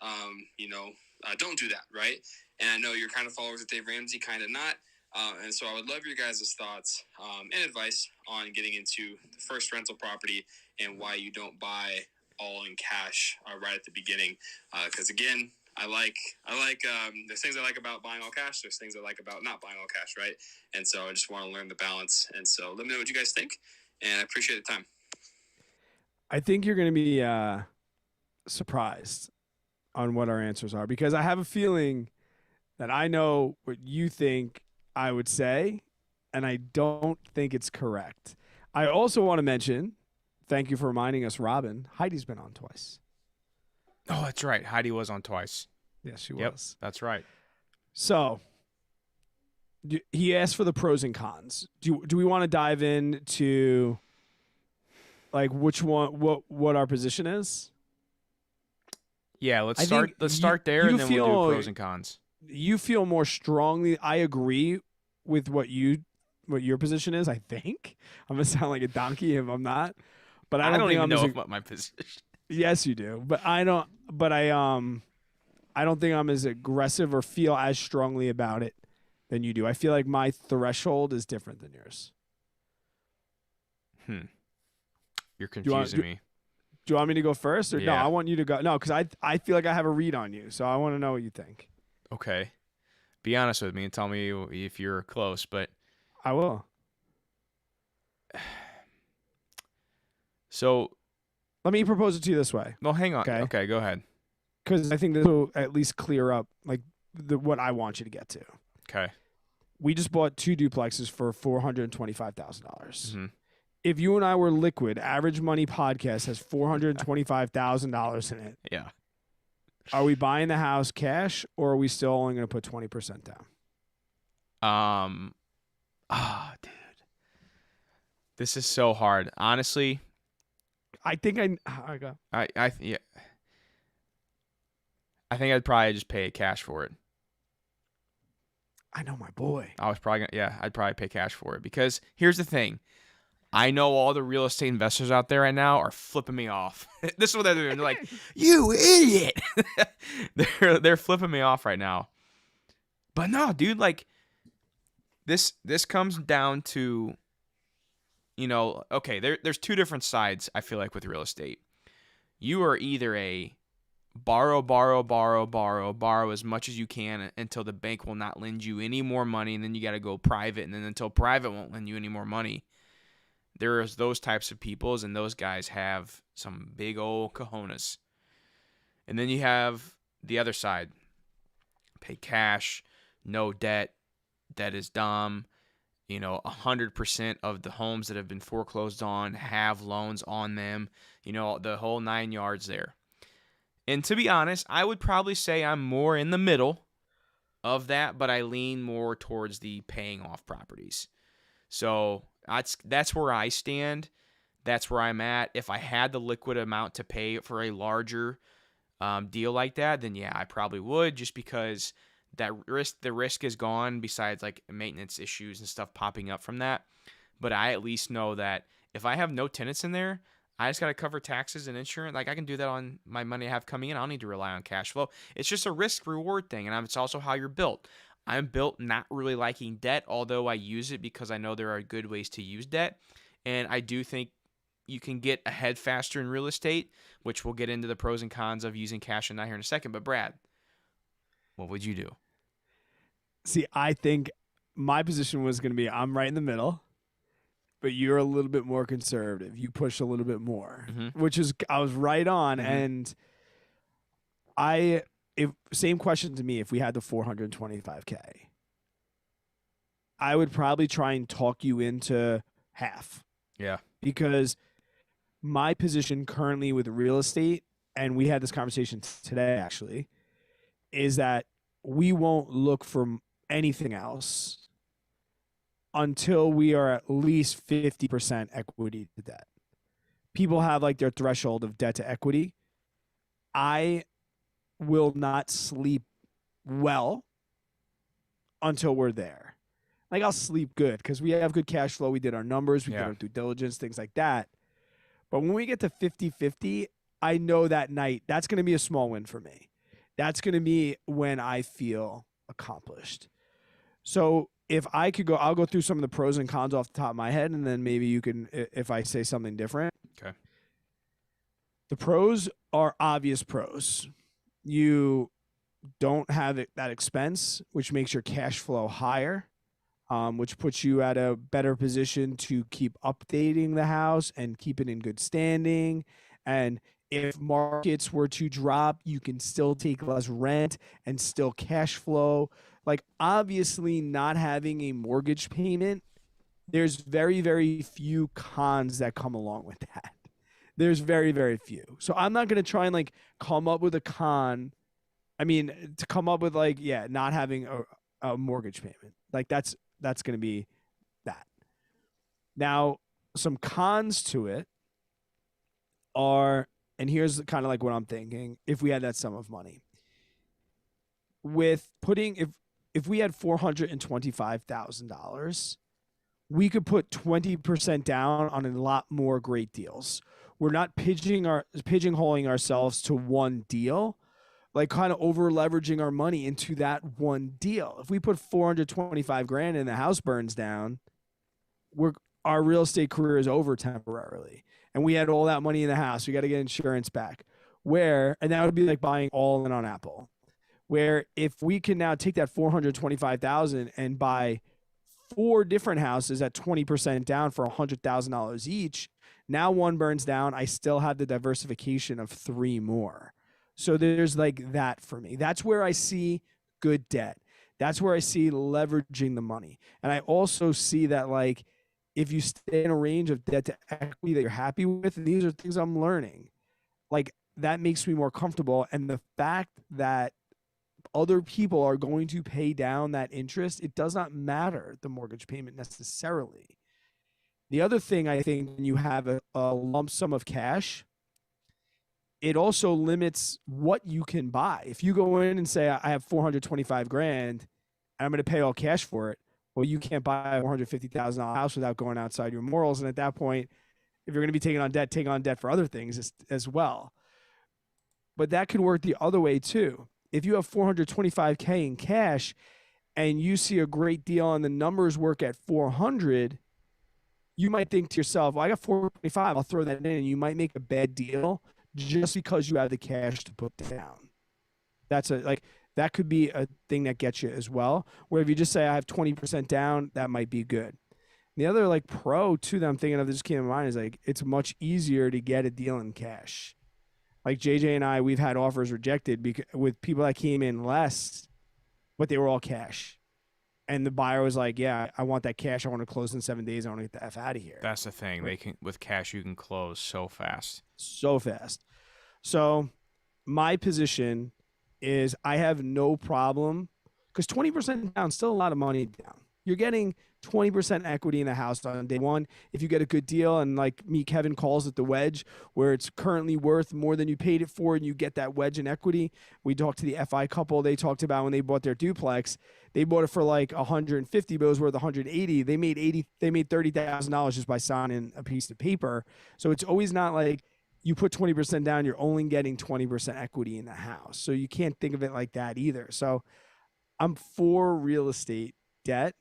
don't do that, right? And I know you're kind of followers of Dave Ramsey, kind of not. And so I would love your guys' thoughts and advice on getting into the first rental property and why you don't buy all in cash right at the beginning. Because again, I like there's things I like about buying all cash. There's things I like about not buying all cash, right? And so I just want to learn the balance. And so let me know what you guys think, and I appreciate the time. I think you're going to be surprised on what our answers are, because I have a feeling that I know what you think I would say, and I don't think it's correct. I also want to mention, thank you for reminding us, Robin, Heidi's been on twice. Oh, that's right. Heidi was on twice. Yes, she was. That's right. So he asked for the pros and cons. Do we want to dive into like which one, what our position is? Yeah, let's start there, and then we'll do pros and cons. You feel more strongly. I agree with what your position is. I think I'm gonna sound like a donkey if I'm not, but I don't even know what my position. Yes, you do, but I don't. But I don't think I'm as aggressive or feel as strongly about it than you do. I feel like my threshold is different than yours. You're confusing me. Do you want me to go first, or yeah. No? I want you to go. No, because I feel like I have a read on you, so I want to know what you think. Okay. Be honest with me and tell me if you're close, but I will. So let me propose it to you this way. Well, hang on. Okay, go ahead. Because I think this will at least clear up like what I want you to get to. Okay. We just bought 2 duplexes for $425,000. Mm-hmm. If you and I were liquid, Average Money Podcast has $425,000 in it. Yeah. Are we buying the house cash, or are we still only going to put 20% down? Dude. This is so hard. Honestly, I think I got. Yeah. I think I'd probably just pay cash for it. I know my boy. I'd probably pay cash for it, because here's the thing. I know all the real estate investors out there right now are flipping me off. This is what they're doing. They're like, "You idiot!" they're flipping me off right now. But no, dude, like this comes down to, okay, there's 2 different sides, I feel like, with real estate. you are either a borrow as much as you can until the bank will not lend you any more money, and then you got to go private, and then until private won't lend you any more money. There's those types of peoples, and those guys have some big old cojones. And then you have the other side. Pay cash, no debt. Debt is dumb. 100% of the homes that have been foreclosed on have loans on them. The whole 9 yards there. And to be honest, I would probably say I'm more in the middle of that, but I lean more towards the paying off properties. So that's where I stand. That's where I'm at. If I had the liquid amount to pay for a larger deal like that, then yeah, I probably would, just because the risk is gone, besides like maintenance issues and stuff popping up from that. But I at least know that if I have no tenants in there, I just got to cover taxes and insurance. Like, I can do that on my money I have coming in. I don't need to rely on cash flow. It's just a risk-reward thing, and it's also how you're built. I'm built not really liking debt, although I use it because I know there are good ways to use debt. And I do think you can get ahead faster in real estate, which we'll get into the pros and cons of using cash and not here in a second. But, Brad, what would you do? See, I think my position was going to be I'm right in the middle. But you're a little bit more conservative. You push a little bit more, which is I was right on. And same question to me. If we had the 425K, I would probably try and talk you into half. Yeah, because my position currently with real estate, and we had this conversation today actually, is that we won't look for anything else until we are at least 50% equity to debt. People have like their threshold of debt to equity. I will not sleep well until we're there. Like, I'll sleep good because we have good cash flow. We did our numbers. We did our due diligence, things like that. But when we get to 50-50, I know that night that's going to be a small win for me. That's going to be when I feel accomplished. So if I could go, I'll go through some of the pros and cons off the top of my head, and then maybe you can, if I say something different. Okay. The pros are obvious pros. You don't have that expense, which makes your cash flow higher, which puts you at a better position to keep updating the house and keep it in good standing. And if markets were to drop, you can still take less rent and still cash flow. Like, obviously, not having a mortgage payment, there's very, very few cons that come along with that. There's very, very few. So I'm not going to try and like come up with a con. I mean, to come up with like, not having a mortgage payment. Like, that's going to be that. Now, some cons to it are, and here's kind of like what I'm thinking, if we had that sum of money. With putting, if we had $425,000, we could put 20% down on a lot more great deals. We're not pigeonholing ourselves to one deal, like kind of over leveraging our money into that one deal. If we put $425,000 and the house burns down, our real estate career is over temporarily. And we had all that money in the house. We got to get insurance back. And that would be like buying all in on Apple. Where if we can now take that $425,000 and buy 4 different houses at 20% down for $100,000 each, now one burns down, I still have the diversification of 3 more. So there's like that for me. That's where I see good debt. That's where I see leveraging the money. And I also see that, like, if you stay in a range of debt to equity that you're happy with, and these are things I'm learning, like, that makes me more comfortable. And the fact that other people are going to pay down that interest, it does not matter the mortgage payment necessarily. The other thing, I think, when you have a lump sum of cash, it also limits what you can buy. If you go in and say, I have $425,000 and I'm going to pay all cash for it, well, you can't buy a $450,000 house without going outside your morals. And at that point, if you're going to be taking on debt, take on debt for other things as well. But that could work the other way too. If you have $425,000 in cash and you see a great deal and the numbers work at $400,000, you might think to yourself, well, I got $425,000, I'll throw that in, and you might make a bad deal just because you have the cash to put down. That could be a thing that gets you as well. Where if you just say I have 20% down, that might be good. The other like pro too that I'm thinking of that just came to mind is like it's much easier to get a deal in cash. Like JJ and I, we've had offers rejected with people that came in less, but they were all cash. And the buyer was like, yeah, I want that cash. I want to close in 7 days. I want to get the F out of here. That's the thing. Right? With cash, you can close so fast. So fast. So my position is I have no problem because 20% down, still a lot of money down. You're getting 20% equity in the house on day one. If you get a good deal, and like me, Kevin calls it the wedge, where it's currently worth more than you paid it for, and you get that wedge in equity. We talked to the FI couple. They talked about when they bought their duplex, they bought it for like 150, but it was worth 180. They made $30,000 just by signing a piece of paper. So it's always not like you put 20% down, you're only getting 20% equity in the house. So you can't think of it like that either. So I'm for real estate debt,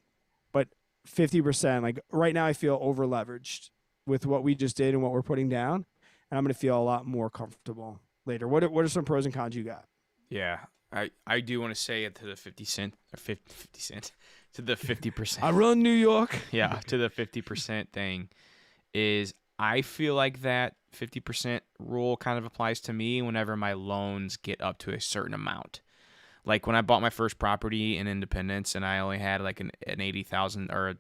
but 50%, like right now I feel over leveraged with what we just did and what we're putting down. And I'm going to feel a lot more comfortable later. What are some pros and cons you got? Yeah. I do want to say it to the 50 cent to the 50%. I run New York. Yeah. To the 50% thing is I feel like that 50% rule kind of applies to me whenever my loans get up to a certain amount. Like when I bought my first property in Independence and I only had like an $80,000 or it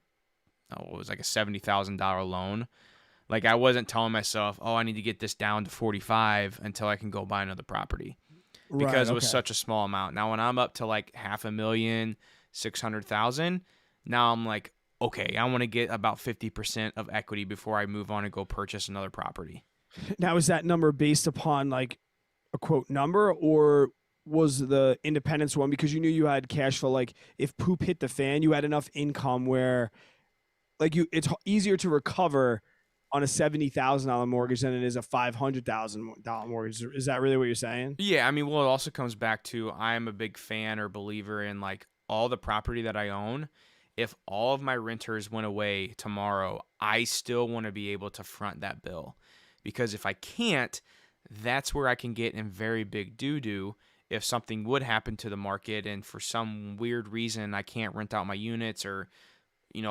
was like a $70,000 loan. Like I wasn't telling myself, oh, I need to get this down to 45 until I can go buy another property because it was such a small amount. Now when I'm up to like $500,000, $600,000, now I'm like, okay, I want to get about 50% of equity before I move on and go purchase another property. Now, is that number based upon like a quote number, or was the Independence one because you knew you had cash flow? Like if poop hit the fan, you had enough income where like it's easier to recover on a $70,000 mortgage than it is a $500,000 mortgage. Is that really what you're saying? Yeah. I mean, well, it also comes back to I'm a big fan or believer in like all the property that I own. If all of my renters went away tomorrow, I still want to be able to front that bill. Because if I can't, that's where I can get in very big doo-doo if something would happen to the market and for some weird reason I can't rent out my units or,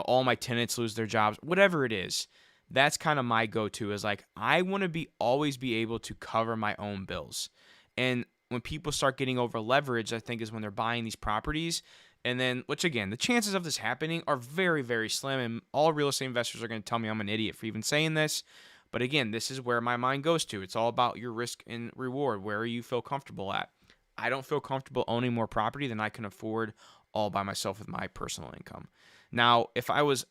all my tenants lose their jobs, whatever it is. That's kind of my go-to is like I want to always be able to cover my own bills. And when people start getting over leveraged, I think is when they're buying these properties. And then, which again, the chances of this happening are very, very slim. And all real estate investors are going to tell me I'm an idiot for even saying this. But again, this is where my mind goes to. It's all about your risk and reward, where you feel comfortable at. I don't feel comfortable owning more property than I can afford all by myself with my personal income. Now, if I was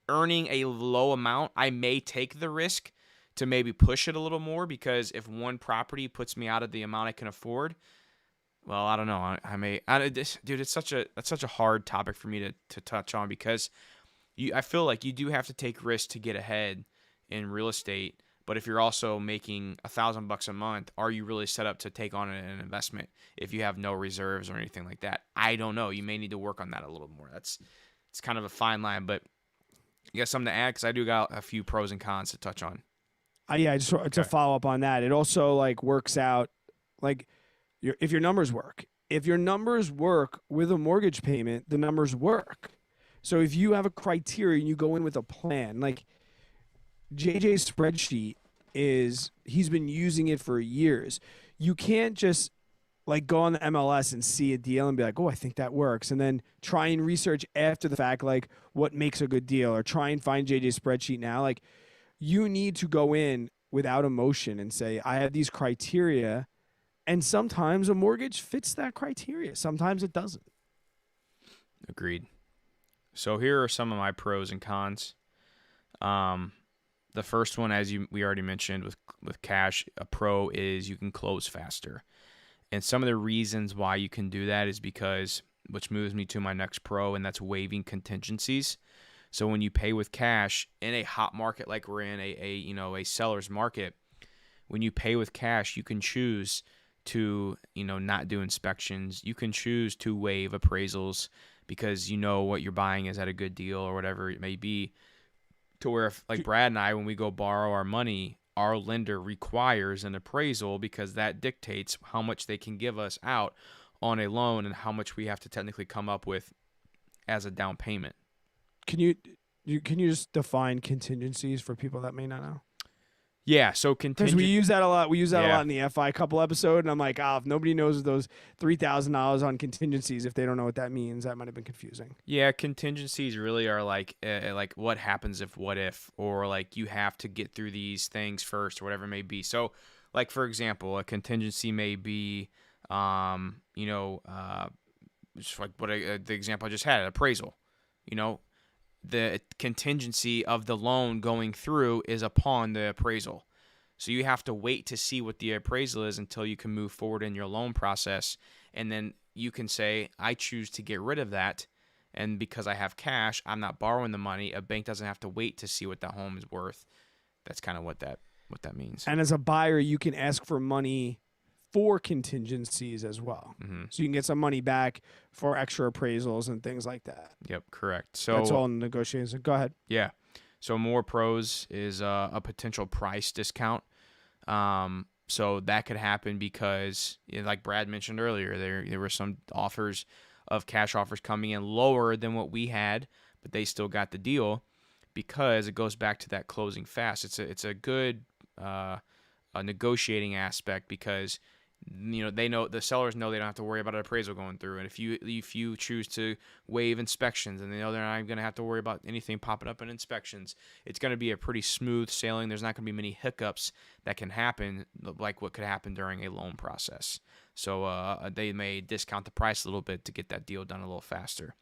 earning a low amount, I may take the risk to maybe push it a little more because if one property puts me out of the amount I can afford, well, I don't know. Dude, that's such a hard topic for me to touch on because I feel like you do have to take risks to get ahead in real estate. But if you're also making $1,000 a month, are you really set up to take on an investment if you have no reserves or anything like that? I don't know. You may need to work on that a little more. It's kind of a fine line, but you got something to add because I do got a few pros and cons to touch on. Yeah, just to follow up on that, it also like works out like if your numbers work. If your numbers work with a mortgage payment, the numbers work. So if you have a criteria and you go in with a plan, like JJ's spreadsheet he's been using it for years. You can't just like go on the MLS and see a deal and be like, oh, I think that works. And then try and research after the fact, like what makes a good deal, or try and find JJ's spreadsheet now. Like you need to go in without emotion and say, I have these criteria. And sometimes a mortgage fits that criteria. Sometimes it doesn't. Agreed. So here are some of my pros and cons. The first one, as we already mentioned, with cash, a pro is you can close faster. And some of the reasons why you can do that is because, which moves me to my next pro, and that's waiving contingencies. So when you pay with cash in a hot market like we're in, a seller's market, when you pay with cash, you can choose to not do inspections. You can choose to waive appraisals because you know what you're buying is at a good deal or whatever it may be. To where if, like Brad and I, when we go borrow our money, our lender requires an appraisal because that dictates how much they can give us out on a loan and how much we have to technically come up with as a down payment. Can you just define contingencies for people that may not know? Yeah, so because we use that a lot. We use that a lot in the FI couple episode, and I'm like, if nobody knows those $3,000 on contingencies, if they don't know what that means, that might have been confusing. Yeah, contingencies really are like what happens if, what if, or like you have to get through these things first, or whatever it may be. So, like for example, a contingency may be, just like the example I just had, appraisal. The contingency of the loan going through is upon the appraisal. So you have to wait to see what the appraisal is until you can move forward in your loan process. And then you can say, I choose to get rid of that. And because I have cash, I'm not borrowing the money. A bank doesn't have to wait to see what the home is worth. That's kind of what that means. And as a buyer, you can ask for money for contingencies as well. Mm-hmm. So you can get some money back for extra appraisals and things like that. Yep, correct. So that's all in negotiations. Go ahead. Yeah. So more pros is a potential price discount. So that could happen because, like Brad mentioned earlier, there were some offers of cash offers coming in lower than what we had, but they still got the deal because it goes back to that closing fast. It's a good negotiating aspect because they know, the sellers know they don't have to worry about an appraisal going through, and if you choose to waive inspections, and they know they're not going to have to worry about anything popping up in inspections, it's going to be a pretty smooth sailing. There's not going to be many hiccups that can happen like what could happen during a loan process. So they may discount the price a little bit to get that deal done a little faster.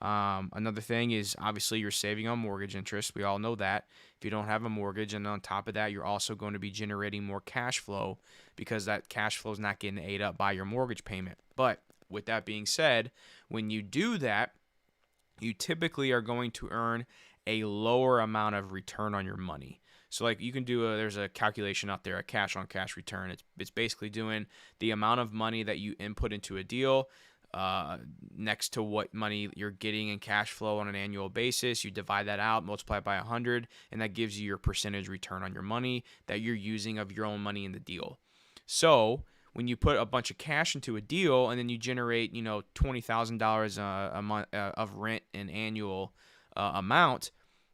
Another thing is obviously you're saving on mortgage interest. We all know that. If you don't have a mortgage, and on top of that, you're also going to be generating more cash flow because that cash flow is not getting ate up by your mortgage payment. But with that being said, when you do that, you typically are going to earn a lower amount of return on your money. So like you can do there's a calculation out there, a cash on cash return. It's basically doing the amount of money that you input into a deal next to what money you're getting in cash flow on an annual basis. You divide that out, multiply it by 100, and that gives you your percentage return on your money that you're using of your own money in the deal. So when you put a bunch of cash into a deal and then you generate, $20,000 a month of rent in annual amount,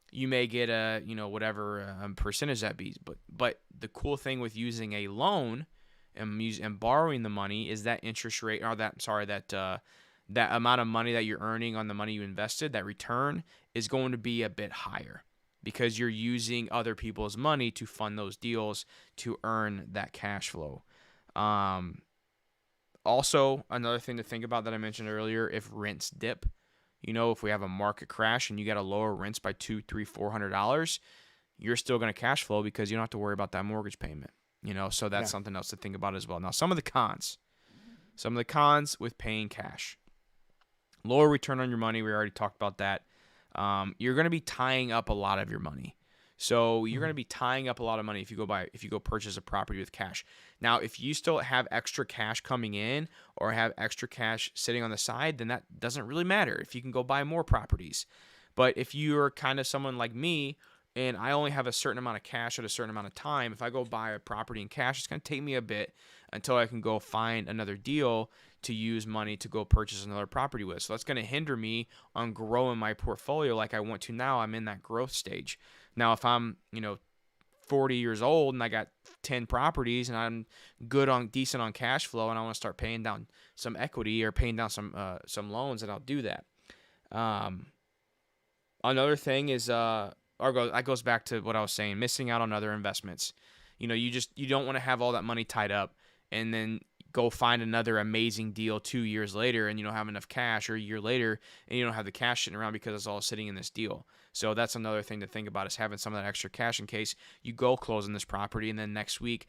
you may get a, whatever percentage that be. But the cool thing with using a loan and borrowing the money is that interest rate, or that amount of money that you're earning on the money you invested, that return is going to be a bit higher because you're using other people's money to fund those deals to earn that cash flow. Also, another thing to think about that I mentioned earlier, if rents dip, if we have a market crash and you got to lower rents by $200, $300, $400, you're still going to cash flow because you don't have to worry about that mortgage payment. So that's something else to think about as well. Now, some of the cons with paying cash. Lower return on your money. We already talked about that. You're going to be tying up a lot of your money. So you're going to be tying up a lot of money if you go purchase a property with cash. Now, if you still have extra cash coming in or have extra cash sitting on the side, then that doesn't really matter if you can go buy more properties. But if you're kind of someone like me, and I only have a certain amount of cash at a certain amount of time, if I go buy a property in cash, it's going to take me a bit until I can go find another deal to use money to go purchase another property with. So that's going to hinder me on growing my portfolio like I want to now. I'm in that growth stage. Now, if I'm, 40 years old and I got 10 properties and I'm decent on cash flow and I want to start paying down some equity or paying down some loans, and I'll do that. Another thing is, that goes back to what I was saying, missing out on other investments. You don't want to have all that money tied up and then go find another amazing deal 2 years later and you don't have enough cash, or a year later and you don't have the cash sitting around because it's all sitting in this deal. So that's another thing to think about, is having some of that extra cash in case you go close on this property and then next week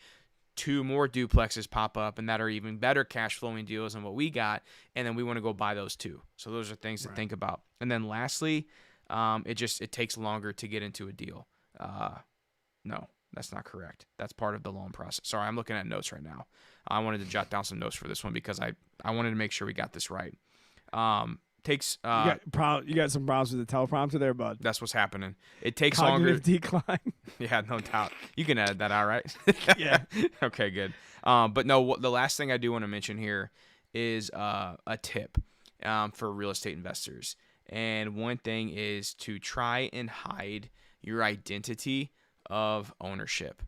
2 more duplexes pop up and that are even better cash flowing deals than what we got, and then we want to go buy those too. So those are things to think about. And then lastly, it takes longer to get into a deal. No, that's not correct. That's part of the loan process. Sorry, I'm looking at notes right now. I wanted to jot down some notes for this one because I wanted to make sure we got this right. takes. You got some problems with the teleprompter there, bud. That's what's happening. It takes Cognitive longer. decline. Yeah, no doubt. You can edit that out, right? Yeah. Okay, good. But no, the last thing I do want to mention here is a tip for real estate investors. And one thing is to try and hide your identity of ownership.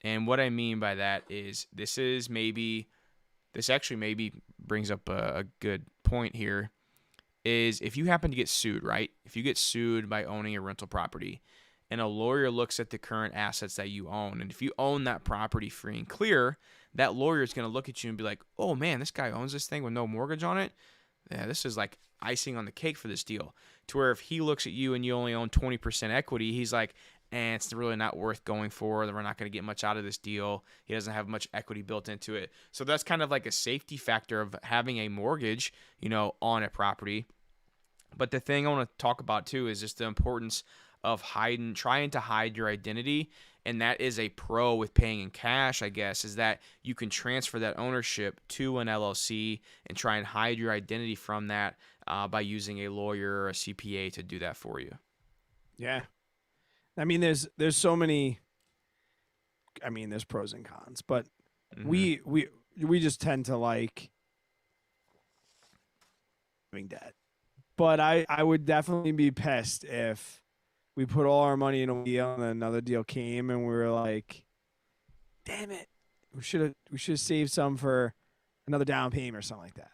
And what I mean by that is this actually maybe brings up a good point here, is if you happen to get sued, right? If you get sued by owning a rental property and a lawyer looks at the current assets that you own, and if you own that property free and clear, that lawyer is going to look at you and be like, oh man, this guy owns this thing with no mortgage on it. Yeah, this is like icing on the cake for this deal. To where if he looks at you and you only own 20% equity, he's like, it's really not worth going for. We're not going to get much out of this deal. He doesn't have much equity built into it. So that's kind of like a safety factor of having a mortgage, on a property. But the thing I want to talk about too is just the importance of trying to hide your identity. And that is a pro with paying in cash, I guess, is that you can transfer that ownership to an LLC and try and hide your identity from that by using a lawyer or a CPA to do that for you. Yeah. I mean, there's so many. I mean, there's pros and cons, but we just tend to like having debt. But I would definitely be pissed if we put all our money in a deal and then another deal came and we were like, damn it, we should have saved some for another down payment or something like that.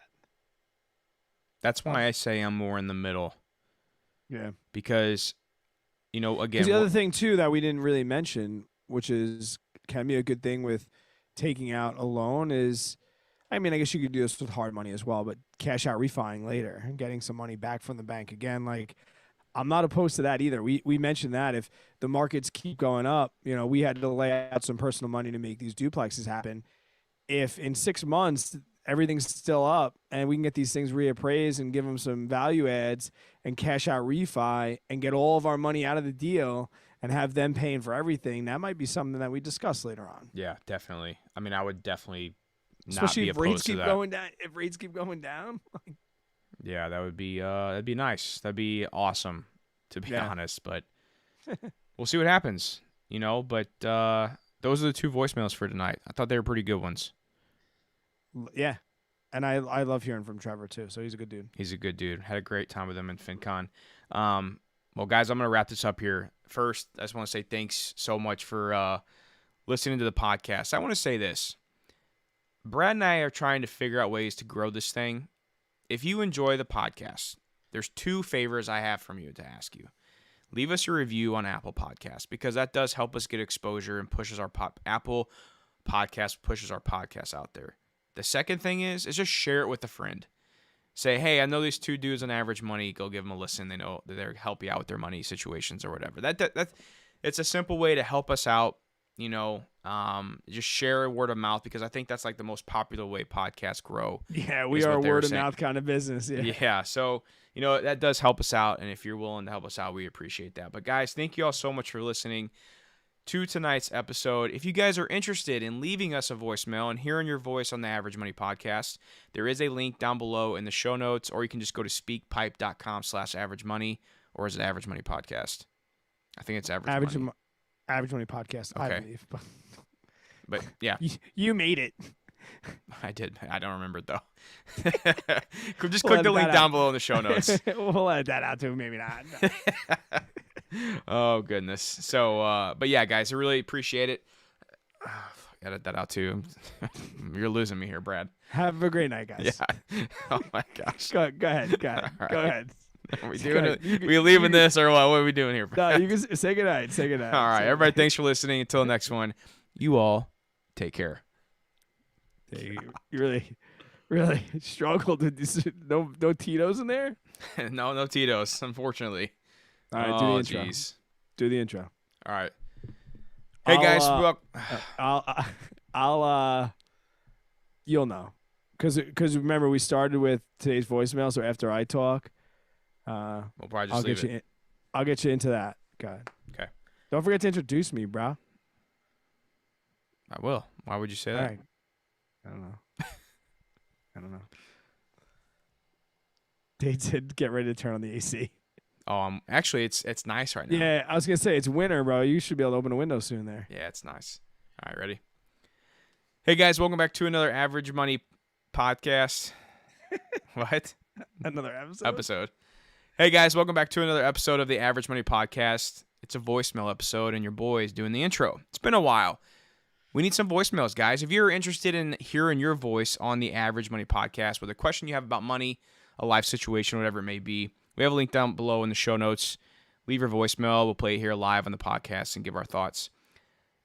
That's why I say I'm more in the middle. Yeah. Because, again, the other thing too that we didn't really mention, which can be a good thing with taking out a loan, is, I mean, I guess you could do this with hard money as well, but cash out refining later and getting some money back from the bank again. Like, I'm not opposed to that either. We mentioned that if the markets keep going up, we had to lay out some personal money to make these duplexes happen. If in 6 months everything's still up and we can get these things reappraised and give them some value adds and cash out refi and get all of our money out of the deal and have them paying for everything, that might be something that we discuss later on. Yeah, definitely. I mean, I would definitely especially not be if rates keep that. going down. If rates keep going down, yeah, that would be that'd be nice. That'd be awesome, to be honest. But we'll see what happens, But those are the 2 voicemails for tonight. I thought they were pretty good ones. Yeah, and I love hearing from Trevor too. So he's a good dude. He's a good dude. Had a great time with him in FinCon. Well, guys, I'm gonna wrap this up here. First, I just want to say thanks so much for listening to the podcast. I want to say this. Brad and I are trying to figure out ways to grow this thing. If you enjoy the podcast, there's 2 favors I have from you to ask you. Leave us a review on Apple Podcasts because that does help us get exposure and pushes our Apple Podcast pushes our podcast out there. The second thing is just share it with a friend. Say, hey, I know these 2 dudes on Average Money. Go give them a listen. They know that they'll help you out with their money situations or whatever. That it's a simple way to help us out. Just share word of mouth because I think that's like the most popular way podcasts grow. Yeah, we are a word of mouth kind of business. Yeah. So, that does help us out. And if you're willing to help us out, we appreciate that. But guys, thank you all so much for listening to tonight's episode. If you guys are interested in leaving us a voicemail and hearing your voice on the Average Money Podcast, there is a link down below in the show notes, or you can just go to speakpipe.com/averagemoney, or is it Average Money Podcast? I think it's Average Money. Average Money Podcast, okay. I believe. But yeah. You made it. I did. I don't remember it, though. Just click the link down below in the show notes. We'll edit that out, too. Maybe not. No. Oh, goodness. So, but yeah, guys, I really appreciate it. Edit that out, too. You're losing me here, Brad. Have a great night, guys. Yeah. Oh, my gosh. Go ahead. Go ahead. Are we doing it? We leaving this or what? What are we doing here, Brad? No, you can say goodnight. Say goodnight. All right, everybody, thanks for listening. Until next one, you all take care. You really, really struggled with this. No Tito's in there? No Tito's, unfortunately. All right, do the intro. Geez. Do the intro. All right. Hey, guys. You'll know. Because remember, we started with today's voicemail, so after I talk, we'll probably just leave it. I'll get you into that. Okay. Don't forget to introduce me, bro. I will. Why would you say that? All right. I don't know. They did get ready to turn on the AC. Oh, actually, it's nice right now. Yeah, I was gonna say it's winter, bro. You should be able to open a window soon there. Yeah, it's nice. All right, ready? Hey guys, welcome back to another Average Money podcast. What? Another episode. Hey guys, welcome back to another episode of the Average Money podcast. It's a voicemail episode, and your boy is doing the intro. It's been a while. We need some voicemails, guys. If you're interested in hearing your voice on the Average Money podcast with a question you have about money, a life situation, whatever it may be, we have a link down below in the show notes. Leave your voicemail. We'll play it here live on the podcast and give our thoughts.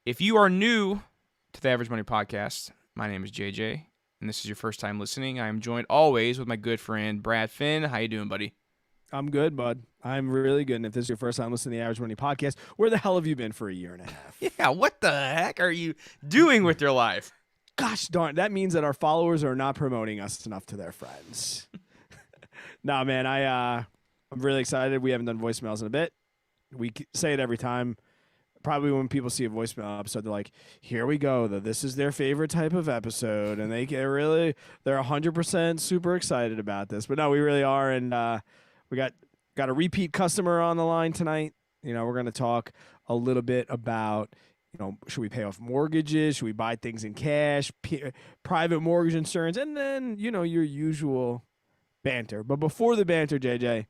If you are new to the Average Money podcast, my name is JJ, and this is your first time listening. I am joined always with my good friend Brad Finn. How you doing, buddy? I'm good, bud. I'm really good. And if this is your first time listening to the Average Money podcast, where the hell have you been for a year and a half? Yeah, what the heck are you doing with your life? Gosh darn, that means that our followers are not promoting us enough to their friends. Nah, man, I'm really excited. We haven't done voicemails in a bit. We say it every time. Probably when people see a voicemail episode, they're like, here we go. This is their favorite type of episode. And they're 100% super excited about this. But no, we really are. And we got a repeat customer on the line tonight. You know, we're going to talk a little bit about, you know, should we pay off mortgages? Should we buy things in cash? Private mortgage insurance? And then, you know, your usual banter. But before the banter, JJ,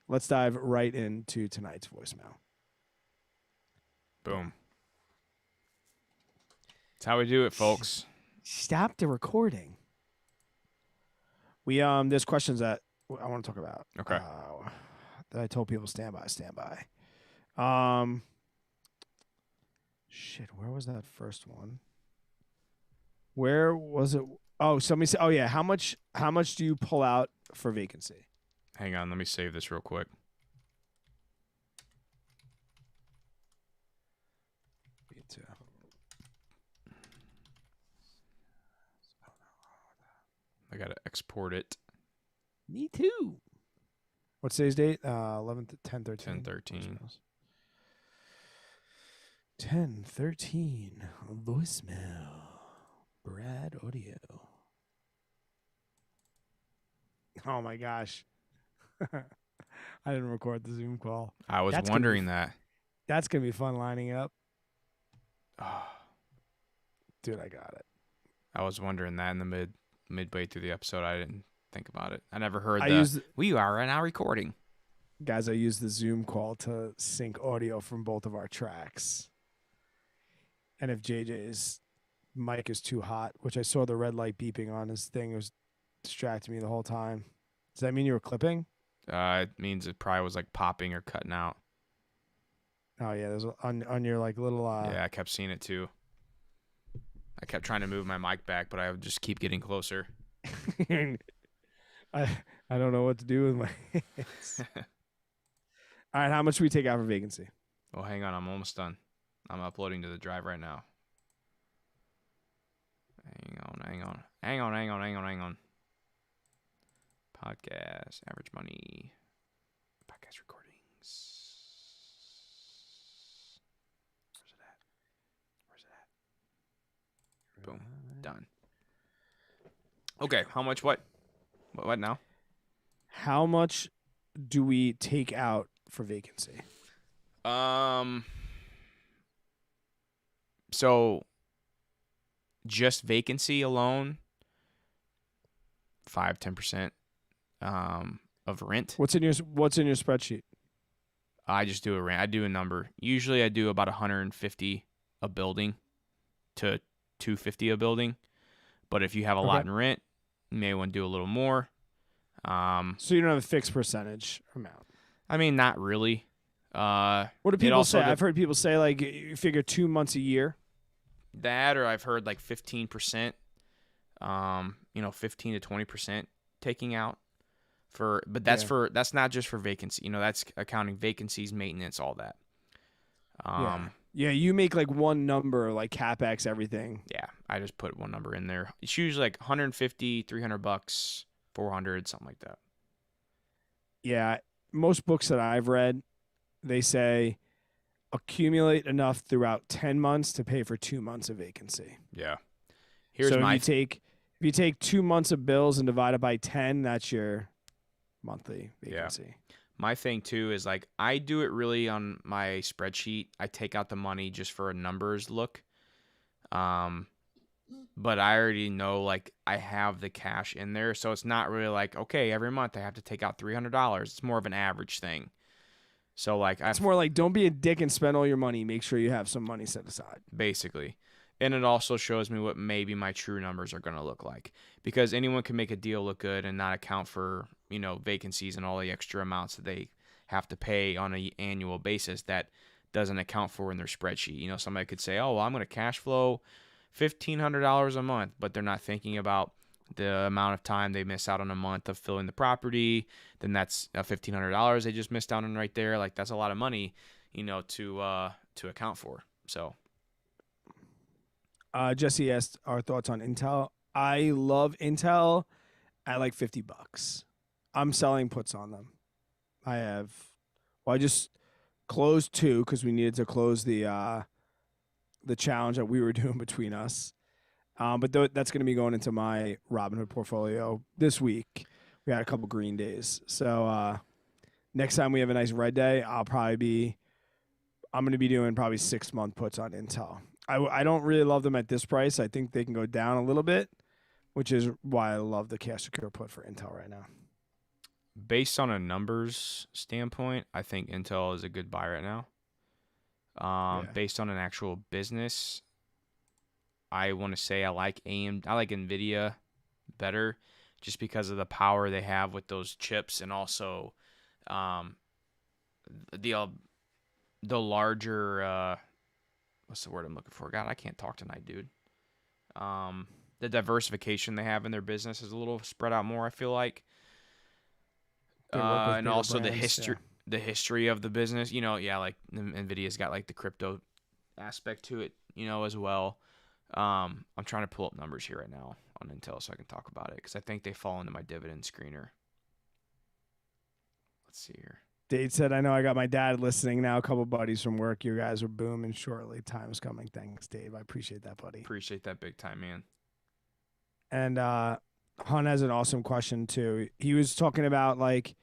let's dive right into tonight's voicemail. Boom. That's how we do it, folks. Stop the recording. There's questions that I want to talk about. Okay. That I told people stand by. Shit, where was that first one? Where was it? Oh, somebody said, oh yeah, how much do you pull out for vacancy? Hang on, let me save this real quick. Me too. I gotta export it. Me too. What's today's date? 11th, 10/13. 10/13. 10/13. Voicemail. Brad Audio. Oh my gosh. I didn't record the Zoom call. I was wondering that. That's going to be fun lining up. Dude, I got it. I was wondering that in the midway through the episode. I didn't think about it. I never heard we are now recording. Guys, I used the Zoom call to sync audio from both of our tracks. And if JJ's mic is too hot, which I saw the red light beeping on his thing, it was distracting me the whole time. Does that mean you were clipping? It means it probably was like popping or cutting out. Oh yeah, there's on your like little. Yeah, I kept seeing it too. I kept trying to move my mic back, but I would just keep getting closer. I don't know what to do with my hands. All right, how much do we take out for vacancy? Well, hang on, I'm almost done. I'm uploading to the drive right now. Hang on. Podcast, Average Money, podcast recordings. Where's it at? Boom. Done. Okay, how much what? What now? How much do we take out for vacancy? So just vacancy alone, 5-10% of rent. What's in your spreadsheet? I just do a rent. I do a number. Usually I do about 150 a building to 250 a building. But if you have a lot in rent, you may want to do a little more. So you don't have a fixed percentage amount? I mean, not really. What do people say? I've heard people say like you figure 2 months a year. That, or I've heard like 15%, 15 to 20% taking out but that's not just for vacancy. That's accounting vacancies, maintenance, all that. Yeah, you make like one number, like CapEx, everything. Yeah, I just put one number in there. It's usually like $150, $300, $400, something like that. Yeah, most books that I've read, they say accumulate enough throughout 10 months to pay for 2 months of vacancy. Yeah. If you take 2 months of bills and divide it by 10, that's your monthly vacancy. My thing too is like I do it really on my spreadsheet. I take out the money just for a numbers look. But I already know like I have the cash in there, so it's not really like, okay, every month I have to take out $300. It's more of an average thing. So like it's more like don't be a dick and spend all your money. Make sure you have some money set aside. Basically. And it also shows me what maybe my true numbers are going to look like, because anyone can make a deal look good and not account for, vacancies and all the extra amounts that they have to pay on an annual basis that doesn't account for in their spreadsheet. Somebody could say, oh, well, I'm going to cash flow $1,500 a month, but they're not thinking about the amount of time they miss out on a month of filling the property. Then that's $1,500 they just missed out on right there. Like that's a lot of money, to account for. So. Jesse asked our thoughts on Intel. I love Intel at like $50. I'm selling puts on them. I just closed 2 because we needed to close the challenge that we were doing between us. But that's going to be going into my Robinhood portfolio this week. We had a couple green days. So next time we have a nice red day, I'm going to be doing probably 6-month puts on Intel. I don't really love them at this price. I think they can go down a little bit, which is why I love the cash secure put for Intel right now. Based on a numbers standpoint, I think Intel is a good buy right now. Based on an actual business, I want to say I like NVIDIA better just because of the power they have with those chips, and also the larger what's the word I'm looking for? God, I can't talk tonight, dude. The diversification they have in their business is a little spread out more, I feel like. And also brands, the history of the business, like NVIDIA's got like the crypto aspect to it, as well. I'm trying to pull up numbers here right now on Intel so I can talk about it, because I think they fall into my dividend screener. Let's see here. Dave said, I know I got my dad listening now. A couple buddies from work. You guys are booming shortly. Time's coming. Thanks, Dave. I appreciate that, buddy. Appreciate that big time, man. And Hunt has an awesome question, too. He was talking about, like,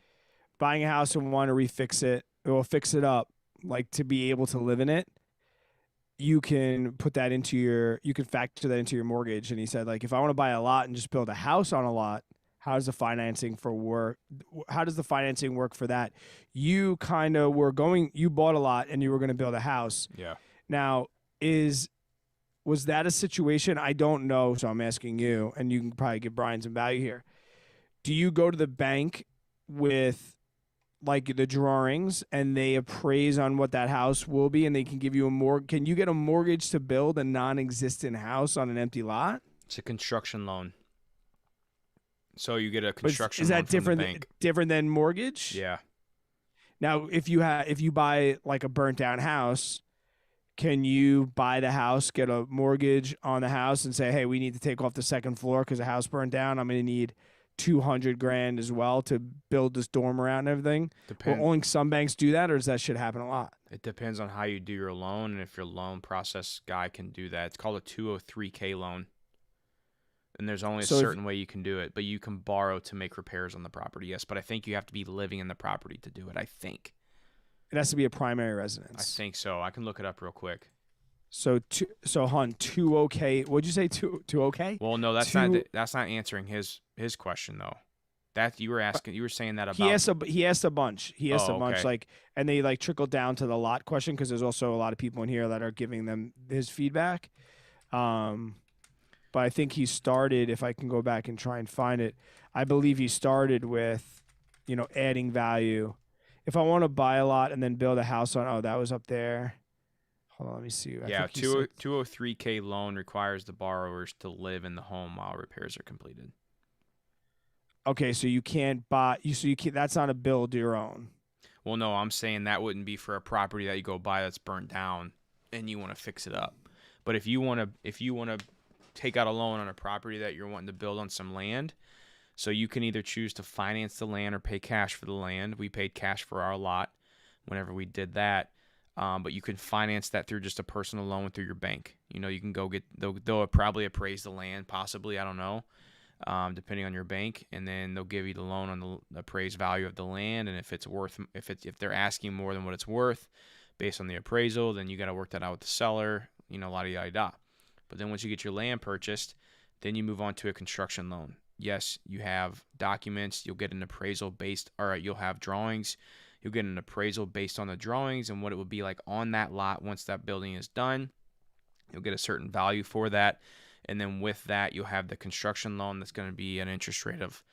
buying a house and want to refix it, or fix it up, like, to be able to live in it. You can put that you can factor that into your mortgage. And he said, like, if I want to buy a lot and just build a house on a lot, how does the financing work for that? You kind of you bought a lot and you were going to build a house. Yeah. Now, was that a situation? I don't know, so I'm asking you, and you can probably give Brian some value here. Do you go to the bank with like the drawings and they appraise on what that house will be, and they can give you can you get a mortgage to build a non-existent house on an empty lot? It's a construction loan. So you get a construction loan from the bank. Is that different than mortgage? Yeah. Now, if you buy like a burnt down house, can you buy the house, get a mortgage on the house, and say, hey, we need to take off the second floor because the house burned down. I'm going to need $200,000 as well to build this dorm around and everything? Well, only some banks do that, or does that shit happen a lot? It depends on how you do your loan, and if your loan process guy can do that. It's called a 203K loan. And there's only a certain way you can do it, but you can borrow to make repairs on the property, yes. But I think you have to be living in the property to do it, I think. It has to be a primary residence. I think so. I can look it up real quick. So Hun, 2OK. What'd you say, 2OK? Well, no, that's not answering his question though. That you were saying that about. He asked a bunch. He asked a bunch, like, and they like trickled down to the lot question, because there's also a lot of people in here that are giving them his feedback. But I think he started, if I can go back and try and find it, I believe he started with, adding value. If I want to buy a lot and then build a house on, that was up there. Hold on, let me see. 203K loan requires the borrowers to live in the home while repairs are completed. Okay, so you can't buy, that's not a build your own. Well, no, I'm saying that wouldn't be for a property that you go buy that's burnt down and you want to fix it up. But if you want to take out a loan on a property that you're wanting to build on some land, so you can either choose to finance the land or pay cash for the land. We paid cash for our lot whenever we did that, but you can finance that through just a personal loan through your bank. You can go get, they'll probably appraise the land, possibly, I don't know, depending on your bank, and then they'll give you the loan on the appraised value of the land. And if they're asking more than what it's worth based on the appraisal, then you got to work that out with the seller, la di da. But then once you get your land purchased, then you move on to a construction loan. Yes, you have documents. You'll get an appraisal you'll have drawings. You'll get an appraisal based on the drawings and what it will be like on that lot once that building is done. You'll get a certain value for that. And then with that, you'll have the construction loan that's going to be an interest rate of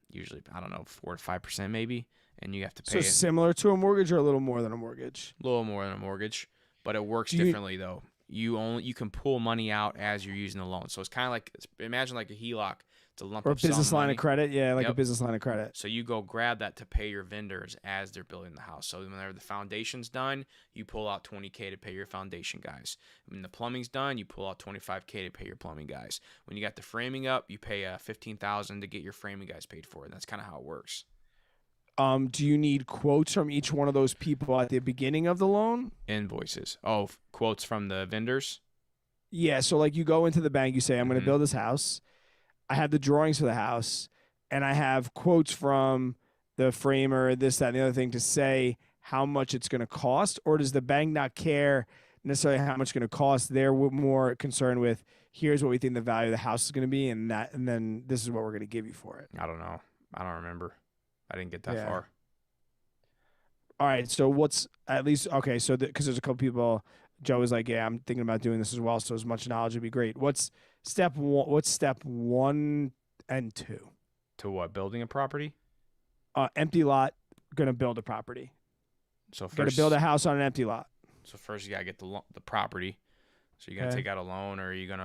usually, 4 to 5% maybe. And you have to pay So similar to a mortgage or a little more than a mortgage? A little more than a mortgage, but it works differently though. You can pull money out as you're using the loan. So it's kind of like, imagine like a HELOC. It's a lump or a of sum business line money. of credit. Yeah, like a business line of credit. So you go grab that to pay your vendors as they're building the house. So whenever the foundation's done, you pull out $20K to pay your foundation guys. When the plumbing's done, you pull out $25K to pay your plumbing guys. When you got the framing up, you pay $15,000 to get your framing guys paid for. And that's kind of how it works. Do you need quotes from each one of those people at the beginning of the loan? Invoices. Oh, quotes from the vendors? Yeah, so like you go into the bank, you say, I'm going to build this house. I have the drawings for the house, and I have quotes from the framer, this, that, and the other thing to say how much it's going to cost? Or does the bank not care necessarily how much it's going to cost? They're more concerned with, here's what we think the value of the house is going to be, and then this is what we're going to give you for it. I don't know. I don't remember. I didn't get that far. All right, so what's at least, okay, so because there's a couple people, Joe is like, yeah, I'm thinking about doing this as well, so as much knowledge would be great. What's step one and two? To what? Building a property? Empty lot, going to build a property. So first, going to build a house on an empty lot. So first you got to get the property. So you're going to take out a loan, or are you going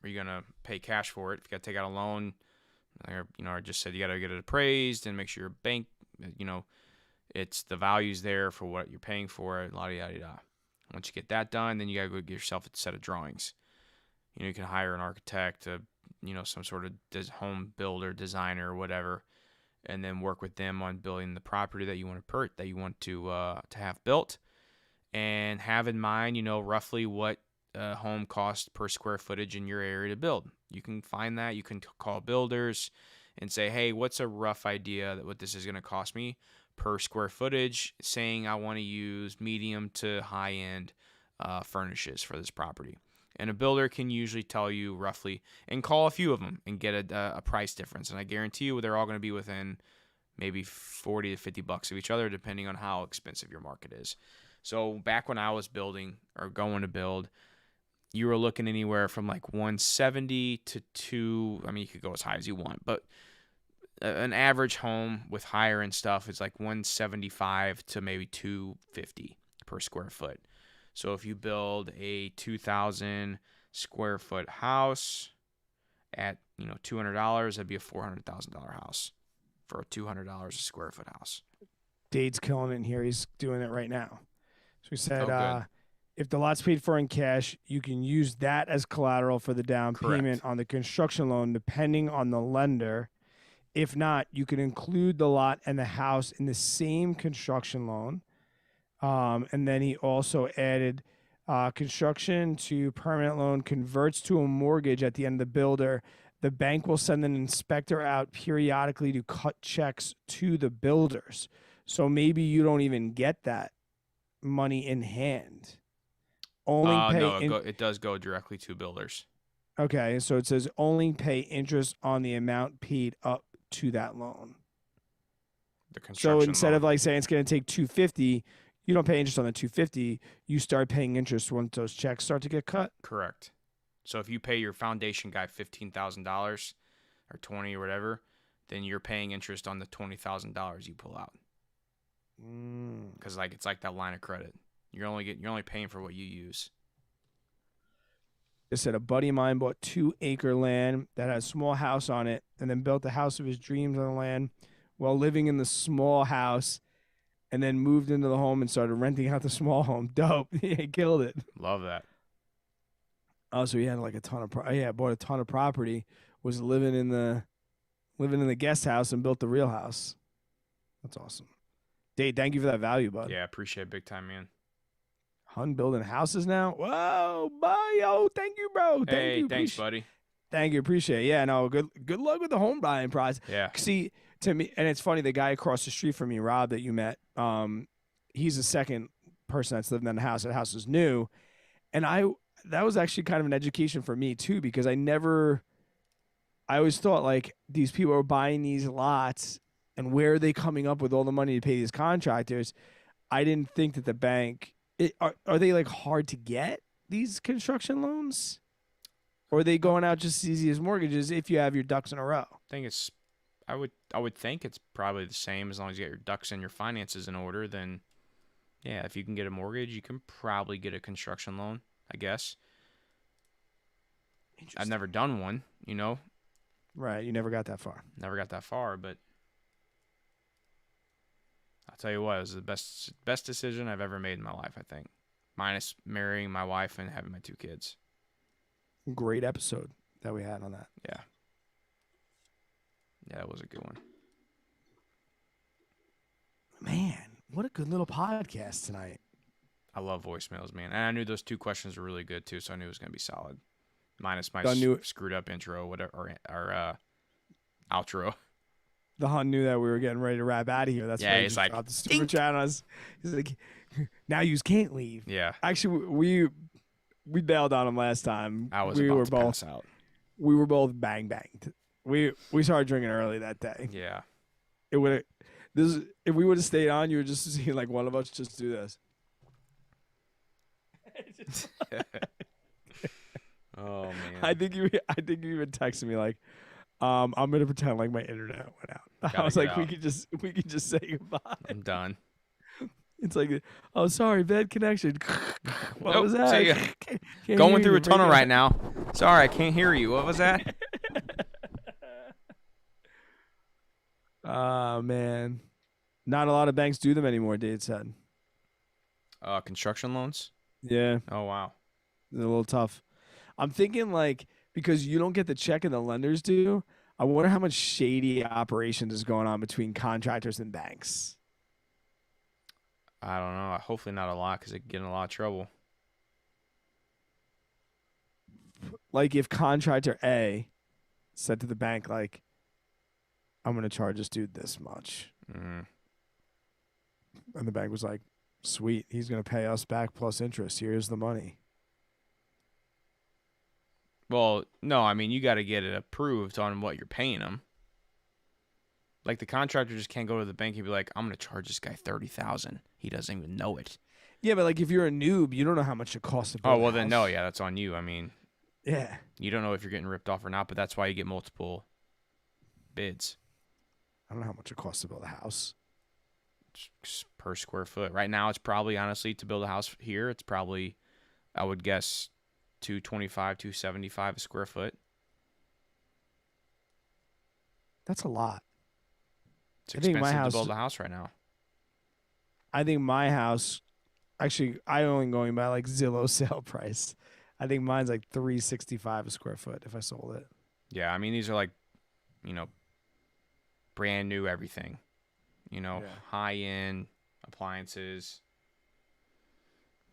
to pay cash for it? If you got to take out a loan, I just said you got to get it appraised and make sure your bank, it's the value's there for what you're paying for it, la-di-da-di-da. Once you get that done, then you got to go get yourself a set of drawings. You can hire an architect, some sort of home builder, designer, or whatever, and then work with them on building the property that you want to have built, and have in mind, roughly what home costs per square footage in your area to build. You can find that. You can call builders and say, hey, what's a rough idea that what this is going to cost me per square footage, saying I want to use medium to high-end furnishes for this property. And a builder can usually tell you roughly, and call a few of them and get a price difference. And I guarantee you they're all going to be within maybe 40 to $50 of each other, depending on how expensive your market is. So back when I was building or going to build, you were looking anywhere from like 170 to you could go as high as you want, but an average home with higher end stuff is like 175 to maybe 250 per square foot. So if you build a 2,000 square foot house at $200, that'd be a $400,000 house for a $200 a square foot house. Dade's killing it in here. He's doing it right now. So he said, if the lot's paid for in cash, you can use that as collateral for the down payment on the construction loan, depending on the lender. If not, you can include the lot and the house in the same construction loan. And then he also added construction to permanent loan converts to a mortgage at the end of the builder. The bank will send an inspector out periodically to cut checks to the builders. So maybe you don't even get that money in hand. It does go directly to builders. Okay, so it says only pay interest on the amount paid up to that loan. So instead of like saying it's going to take $250, you don't pay interest on the $250. You start paying interest once those checks start to get cut. Correct. So if you pay your foundation guy $15,000 or $20,000 or whatever, then you're paying interest on the $20,000 you pull out. Because it's like that line of credit. You're only paying for what you use. They said a buddy of mine bought 2-acre land that had a small house on it and then built the house of his dreams on the land while living in the small house, and then moved into the home and started renting out the small home. Dope. He killed it. Love that. Oh, so he had like a ton of bought a ton of property, was living in the guest house and built the real house. That's awesome. Dave, thank you for that value, bud. Yeah, appreciate it big time, man. Hun building houses now. Whoa, bye, yo. Thank you, bro. Hey, thanks, buddy. Thank you. Appreciate it. Yeah, no, good luck with the home buying process. Yeah. See, to me, and it's funny, the guy across the street from me, Rob, that you met, he's the second person that's lived in the house. That house is new. And that was actually kind of an education for me too, because I always thought like these people are buying these lots and where are they coming up with all the money to pay these contractors? I didn't think that the bank, are they like hard to get, these construction loans? Or are they going out just as easy as mortgages if you have your ducks in a row? I would think it's probably the same as long as you get your ducks and your finances in order. Then, yeah, if you can get a mortgage, you can probably get a construction loan, I guess. I've never done one, you know. Right, you never got that far. Never got that far, but I'll tell you what, it was the best decision I've ever made in my life, I think. Minus marrying my wife and having my 2 kids. Great episode that we had on that. Yeah. Yeah, that was a good one. Man, what a good little podcast tonight. I love voicemails, man. And I knew those 2 questions were really good, too, so I knew it was going to be solid. Minus my screwed up intro, whatever, or outro. The Hun knew that we were getting ready to wrap out of here. That's why he he's like, dropped the super chat on us. He's like, now you can't leave. Yeah. Actually, we bailed on him last time. I was about to pass out. We were both banged. We started drinking early that day. Yeah. If we would have stayed on, you would just see like one of us just do this. Oh man. I think you even texted me like, I'm gonna pretend like my internet went out. I was like, we could just say goodbye. I'm done. It's like, oh, sorry, bad connection. What was that? See ya. Going through a tunnel right now. Sorry, I can't hear you. What was that? Oh, man. Not a lot of banks do them anymore, Dave said. Construction loans? Yeah. Oh, wow. They're a little tough. I'm thinking, like, because you don't get the check and the lenders do, I wonder how much shady operations is going on between contractors and banks. I don't know. Hopefully not a lot because it could get in a lot of trouble. Like if contractor A said to the bank, like, I'm going to charge this dude this much. Mm. And the bank was like, sweet, he's going to pay us back plus interest. Here's the money. Well, no, I mean, you got to get it approved on what you're paying them. Like the contractor just can't go to the bank and be like, I'm going to charge this guy $30,000. He doesn't even know it. Yeah, but like if you're a noob, you don't know how much it costs to build Oh, well, a then house. no, yeah, that's on you. I mean, yeah, you don't know if you're getting ripped off or not, but that's why you get multiple bids. I don't know how much it costs to build a house. Per square foot. Right now, it's probably, honestly, to build a house here, it's probably, I would guess, $225, $275 a square foot. That's a lot. It's expensive to build a house right now. I think my house, actually, I only going by like Zillow sale price. I think mine's like $365 a square foot if I sold it. Yeah, I mean, these are like, brand new everything. High end appliances.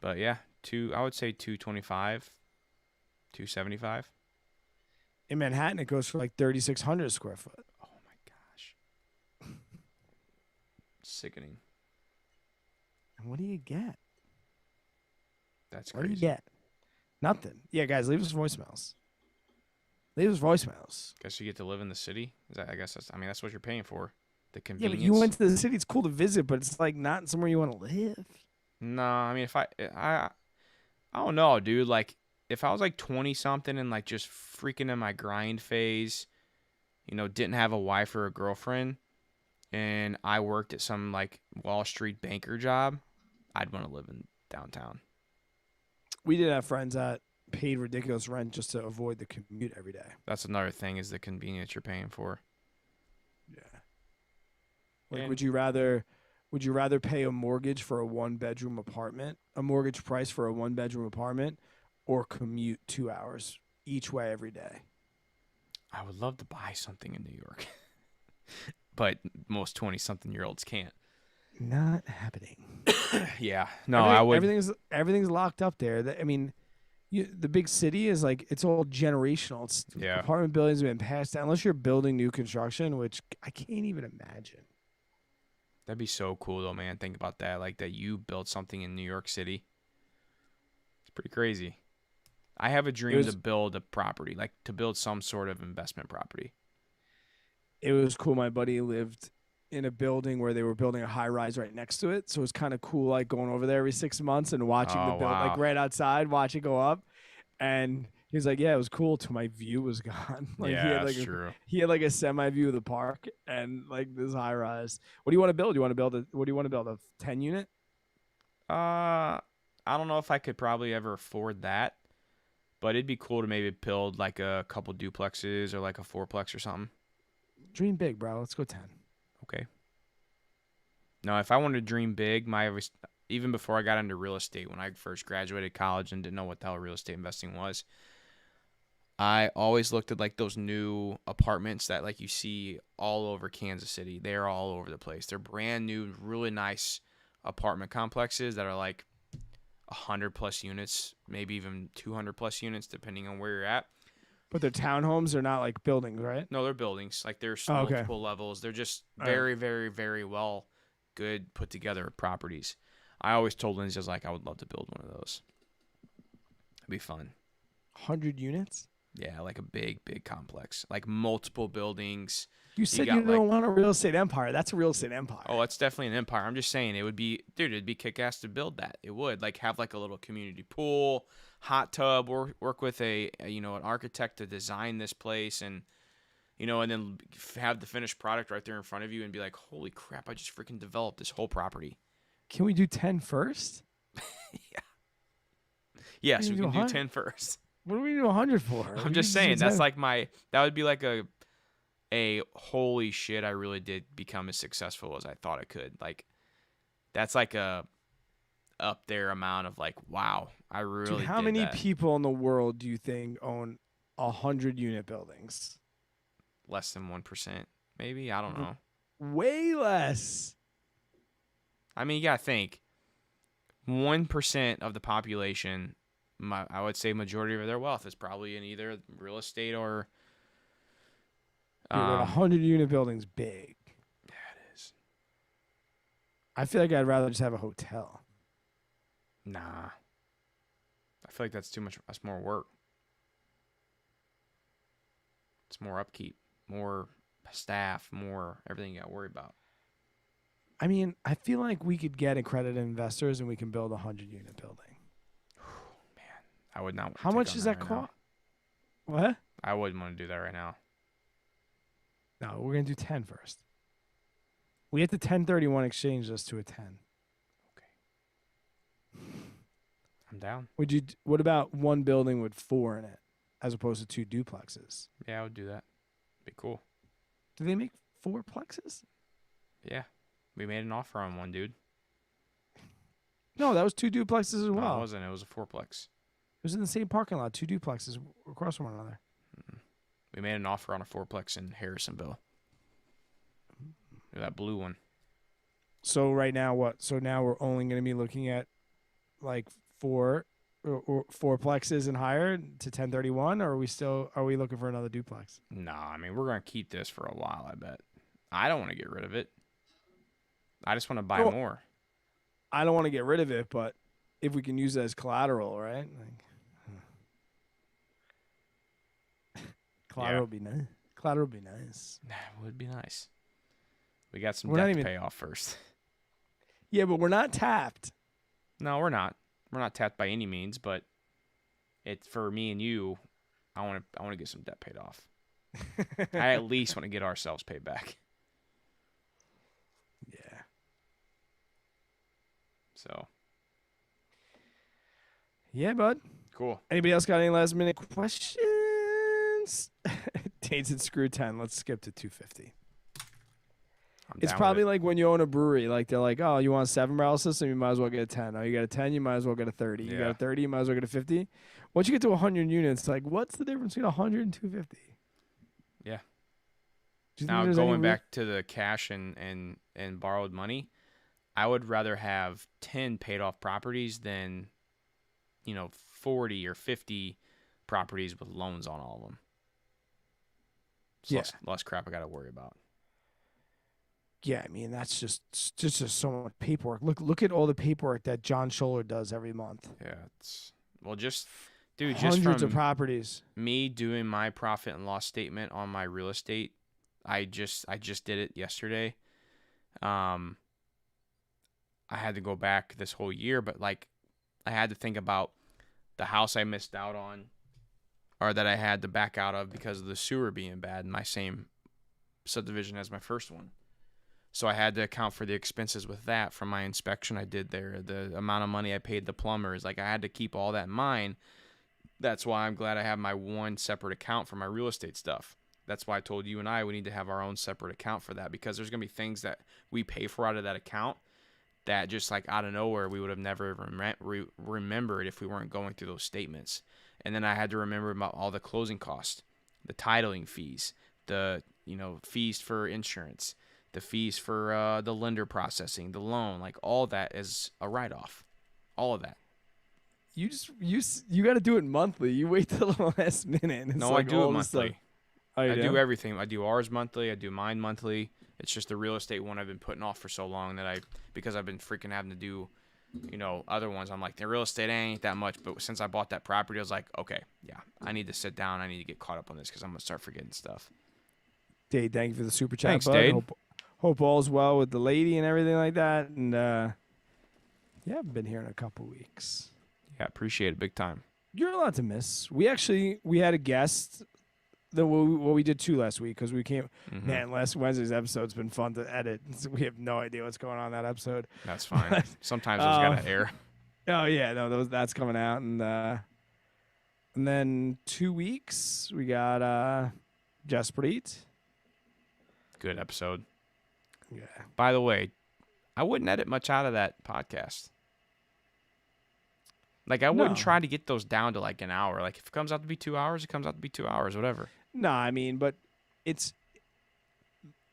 But yeah, I would say $225, $275. In Manhattan, it goes for like $3,600 a square foot. Oh my gosh. Sickening. And what do you get? That's What crazy. do you get? Nothing. Yeah, guys, leave us voicemails. Leave us voicemails. Guess you get to live in the city. That's what you're paying for. The Yeah, convenience. but you went to the city. It's cool to visit, but it's like not somewhere you want to live. No, I mean, if I don't know, dude. Like, if I was like 20 something and like just freaking in my grind phase, didn't have a wife or a girlfriend, and I worked at some like Wall Street banker job, I'd want to live in downtown. We did have friends that paid ridiculous rent just to avoid the commute every day. That's another thing, is the convenience you're paying for. Yeah. Like, And- would you rather pay a mortgage for a 1-bedroom apartment, a mortgage price for a 1-bedroom apartment, or commute 2 hours each way every day? I would love to buy something in New York, but most 20-something-year-olds can't. Not happening. Yeah, no, I would. Everything's locked up there. I mean, The big city is like it's all generational. It's Yeah. apartment buildings have been passed down unless you're building new construction, which I can't even imagine. That'd be so cool though, man. Think about that. Like that you built something in New York City. It's pretty crazy. I have a dream to build a property, like to build some sort of investment property. It was cool. My buddy lived in a building where they were building a high rise right next to it. So it was kind of cool, like going over there every 6 months and watching the build, like right outside, watch it go up. And he was like, yeah, it was cool till my view was gone. Like yeah, he had like that's true. He had like a semi view of the park and like this high rise. What do you want to build? What do you want to build? A 10 unit? I don't know if I could probably ever afford that, but it'd be cool to maybe build like a couple duplexes or like a fourplex or something. Dream big, bro. Let's go 10. Okay. No, if I wanted to dream big, even before I got into real estate, when I first graduated college and didn't know what the hell real estate investing was, I always looked at like those new apartments that like you see all over Kansas City. They're all over the place. They're brand new, really nice apartment complexes that are like 100+ units, maybe even 200+ units, depending on where you're at. But they're townhomes. They're not like buildings, right? No, they're buildings. Like there's multiple levels. They're just very, very, very well good put together properties. I always told Lindsay, I was like, I would love to build one of those. It'd be fun. 100 units? Yeah, like a big, big complex. Like multiple buildings. You said you don't want a real estate empire. That's a real estate empire. Oh, it's definitely an empire. I'm just saying it'd be kick-ass to build that. It would. Like have like a little community pool, hot tub, work with an architect to design this place and and then have the finished product right there in front of you and be like, holy crap, I just freaking developed this whole property. Can we do 10 first? Yeah. Yes, we can do 10 first. What do we do 100 for? I'm just saying that's like that would be like a holy shit, I really did become as successful as I thought I could. Like that's like a up there amount of like, wow, I really Dude, how many people in the world do you think own 100 unit buildings? Less than 1%, maybe. I don't know. Way less. I mean, you gotta think 1% of the population, I would say majority of their wealth is probably in either real estate or 100 unit buildings big. Yeah, it is. I feel like I'd rather just have a hotel. Nah. I feel like that's too much. That's more work. It's more upkeep, more staff, more everything you got to worry about. I mean, I feel like we could get accredited investors and we can build a 100 unit building. Man, I would not. How much does that cost? What? I wouldn't want to do that right now. No, we're gonna do 10 first. We have to 1031 exchange this to a 10. Okay. I'm down. What about one building with 4 in it, as opposed to 2 duplexes? Yeah, I would do that. Be cool. Do they make 4plexes? Yeah, we made an offer on one, dude. No, that was 2 duplexes as well. No, it wasn't. It was a 4plex. It was in the same parking lot, 2 duplexes across from one another. Mm-mm. We made an offer on a 4plex in Harrisonville. That blue one. So right now, what? So now we're only going to be looking at like 4plexes and higher to 1031, or are we looking for another duplex? No, I mean we're going to keep this for a while. I bet. I don't want to get rid of it. I just want to buy more. I don't want to get rid of it, but if we can use it as collateral, right? Collateral would be nice. Collateral would be nice. It would be nice. We got some debt to pay off first. Yeah, but we're not tapped. No, we're not. We're not tapped by any means, but it's for me and you. I want to get some debt paid off. I at least want to get ourselves paid back. Yeah. So. Yeah, bud. Cool. Anybody else got any last minute questions? Dates and screw 10. Let's skip to 250. It's probably like when you own a brewery. Like they're like, oh, you want a 7-barrel system? You might as well get a 10. Oh, you got a 10? You might as well get a 30. You got a 30? You might as well get a 50. Once you get to 100 units, like what's the difference between 100 and 250? Yeah. Now going back to the cash and borrowed money, I would rather have 10 paid off properties than 40 or 50 properties with loans on all of them. It's less crap I got to worry about. Yeah, I mean, that's just so much paperwork. Look at all the paperwork that John Scholler does every month. Yeah, just hundreds of properties. Me doing my profit and loss statement on my real estate, I just did it yesterday. I had to go back this whole year, but like I had to think about the house I missed out on, or that I had to back out of because of the sewer being bad in my same subdivision as my first one. So I had to account for the expenses with that from my inspection I did there, the amount of money I paid the plumbers. Like I had to keep all that in mind. That's why I'm glad I have my one separate account for my real estate stuff. That's why I told you and I we need to have our own separate account for that, because there's going to be things that we pay for out of that account that just like out of nowhere we would have never remembered if we weren't going through those statements. And then I had to remember about all the closing costs, the titling fees, the fees for insurance, the fees for the lender processing, the loan, like all that is a write-off. All of that. You got to do it monthly. You wait till the last minute. No, like I do it monthly. I do everything. I do ours monthly. I do mine monthly. It's just the real estate one I've been putting off for so long that because I've been freaking having to do, other ones. I'm like, the real estate ain't that much. But since I bought that property, I was like, okay, yeah, I need to sit down. I need to get caught up on this because I'm going to start forgetting stuff. Dade, thank you for the super chat. Thanks, Dade. Hope all's well with the lady and everything like that. And yeah, I've been here in a couple weeks. Yeah, appreciate it big time. You're allowed to miss. We had a guest. We did 2 last week because we came. Mm-hmm. Man, last Wednesday's episode's been fun to edit. We have no idea what's going on in that episode. That's fine. Sometimes those gotta air. Oh yeah, no, that's coming out, and then 2 weeks we got Jaspreet. Good episode. Yeah. By the way, I wouldn't edit much out of that podcast. Like, I wouldn't try to get those down to, like, an hour. Like, if it comes out to be 2 hours, it comes out to be 2 hours, whatever. No, I mean, but it's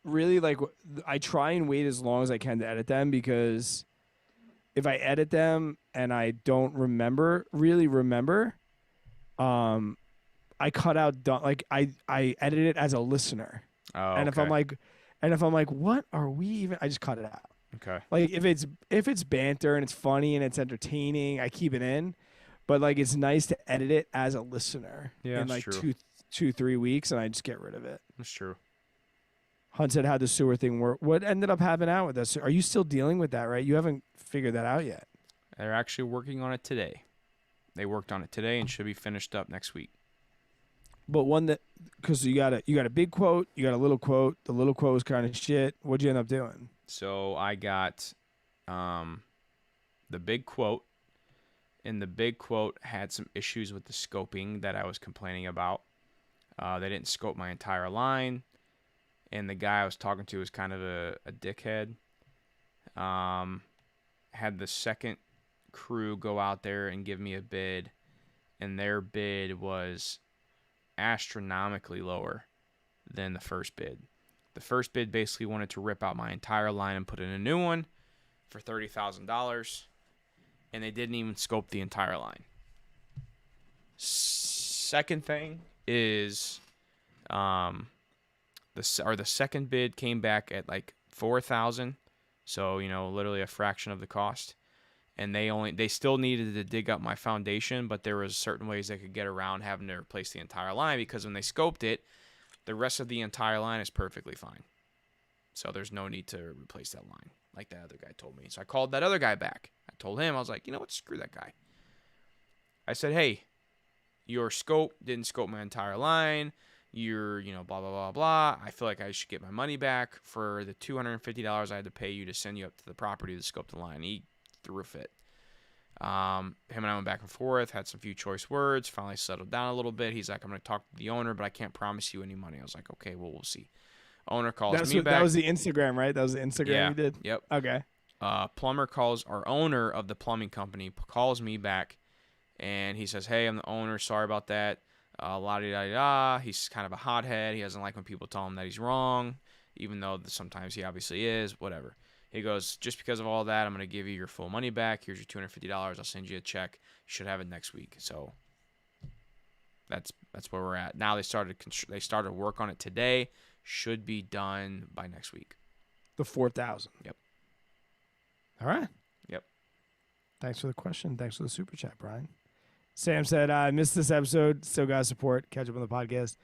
really, like, I try and wait as long as I can to edit them, because if I edit them and I don't really remember, I cut out, like, I edit it as a listener. Oh, and if I'm like, what are we even? I just cut it out. Okay. Like if it's banter and it's funny and it's entertaining, I keep it in. But like it's nice to edit it as a listener in like true. 2-3 weeks, and I just get rid of it. That's true. Hunt said, "How the sewer thing work? What ended up happening out with us? Are you still dealing with that? Right? You haven't figured that out yet." They're actually working on it today. They worked on it today and should be finished up next week. But because you got a big quote, you got a little quote. The little quote was kind of shit. What'd you end up doing? So I got the big quote, and the big quote had some issues with the scoping that I was complaining about. They didn't scope my entire line, and the guy I was talking to was kind of a dickhead. Had the second crew go out there and give me a bid, and their bid was astronomically lower than the first bid. The first bid basically wanted to rip out my entire line and put in a new one for $30,000, and they didn't even scope the entire line. Second thing is, the second bid came back at like $4,000, so literally a fraction of the cost. And they still needed to dig up my foundation, but there was certain ways they could get around having to replace the entire line, because when they scoped it, the rest of the entire line is perfectly fine. So there's no need to replace that line, like that other guy told me. So I called that other guy back. I told him, I was like, you know what, screw that guy. I said, hey, your scope didn't scope my entire line. You're, blah, blah, blah, blah. I feel like I should get my money back for the $250 I had to pay you to send you up to the property to scope the line. He threw a fit. Him and I went back and forth, had some few choice words, finally settled down a little bit. He's like, I'm going to talk to the owner, but I can't promise you any money. I was like, okay, well, we'll see. Owner calls me back. That was the Instagram, right? That was the Instagram you did? Yep. Okay. Plumber calls, our owner of the plumbing company calls me back, and he says, hey, I'm the owner. Sorry about that. La-di-da-di-da. He's kind of a hothead. He doesn't like when people tell him that he's wrong, even though sometimes he obviously is, whatever. He goes, just because of all that, I'm going to give you your full money back. Here's your $250. I'll send you a check. You should have it next week. So that's where we're at. Now they started work on it today. Should be done by next week. The 4,000. Yep. All right. Yep. Thanks for the question. Thanks for the super chat, Brian. Sam said, I missed this episode. Still got support. Catch up on the podcast.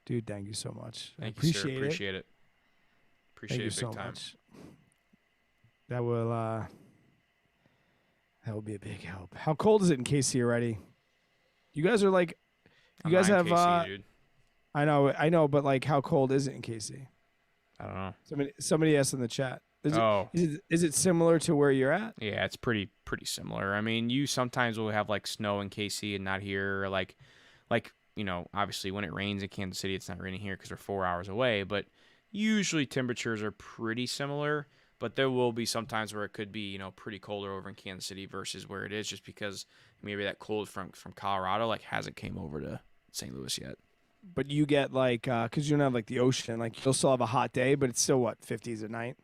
Dude, thank you so much. Thank you, appreciate sir. it. Appreciate it. Appreciate Thank you it big so time. much. That will be a big help. How cold is it in KC already? You guys are like, you guys have KC, dude. I know, but like, how cold is it in KC? I don't know. Somebody asked in the chat. Oh. Is it similar to where you're at? Yeah, it's pretty similar. I mean, you sometimes will have like snow in KC and not here. Or like you know, obviously when it rains in Kansas City, it's not raining here because we're 4 hours away. But usually temperatures are pretty similar. But there will be some times where it could be, you know, pretty colder over in Kansas City versus where it is, just because maybe that cold from Colorado like hasn't came over to St. Louis yet. But you get like, because you don't have like the ocean, like you'll still have a hot day, but it's still what, 50s at night?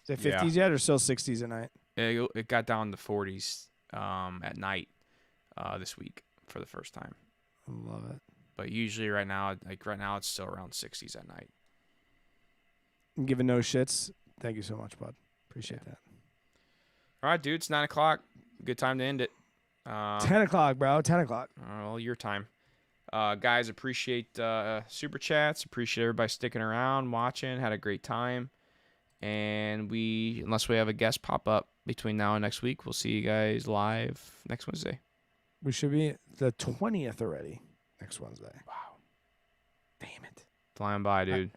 Is it 50s yet or still 60s at night? It got down to 40s at night this week for the first time. I love it. But usually right now it's still around 60s at night. I'm giving no shits. Thank you so much, bud. Appreciate that. All right, dude. It's 9 o'clock. Good time to end it. 10 o'clock, bro. 10 o'clock. Well, your time. Guys, appreciate super chats. Appreciate everybody sticking around, watching. Had a great time. And unless we have a guest pop up between now and next week, we'll see you guys live next Wednesday. We should be the 20th already next Wednesday. Wow. Damn it. Flying by, dude.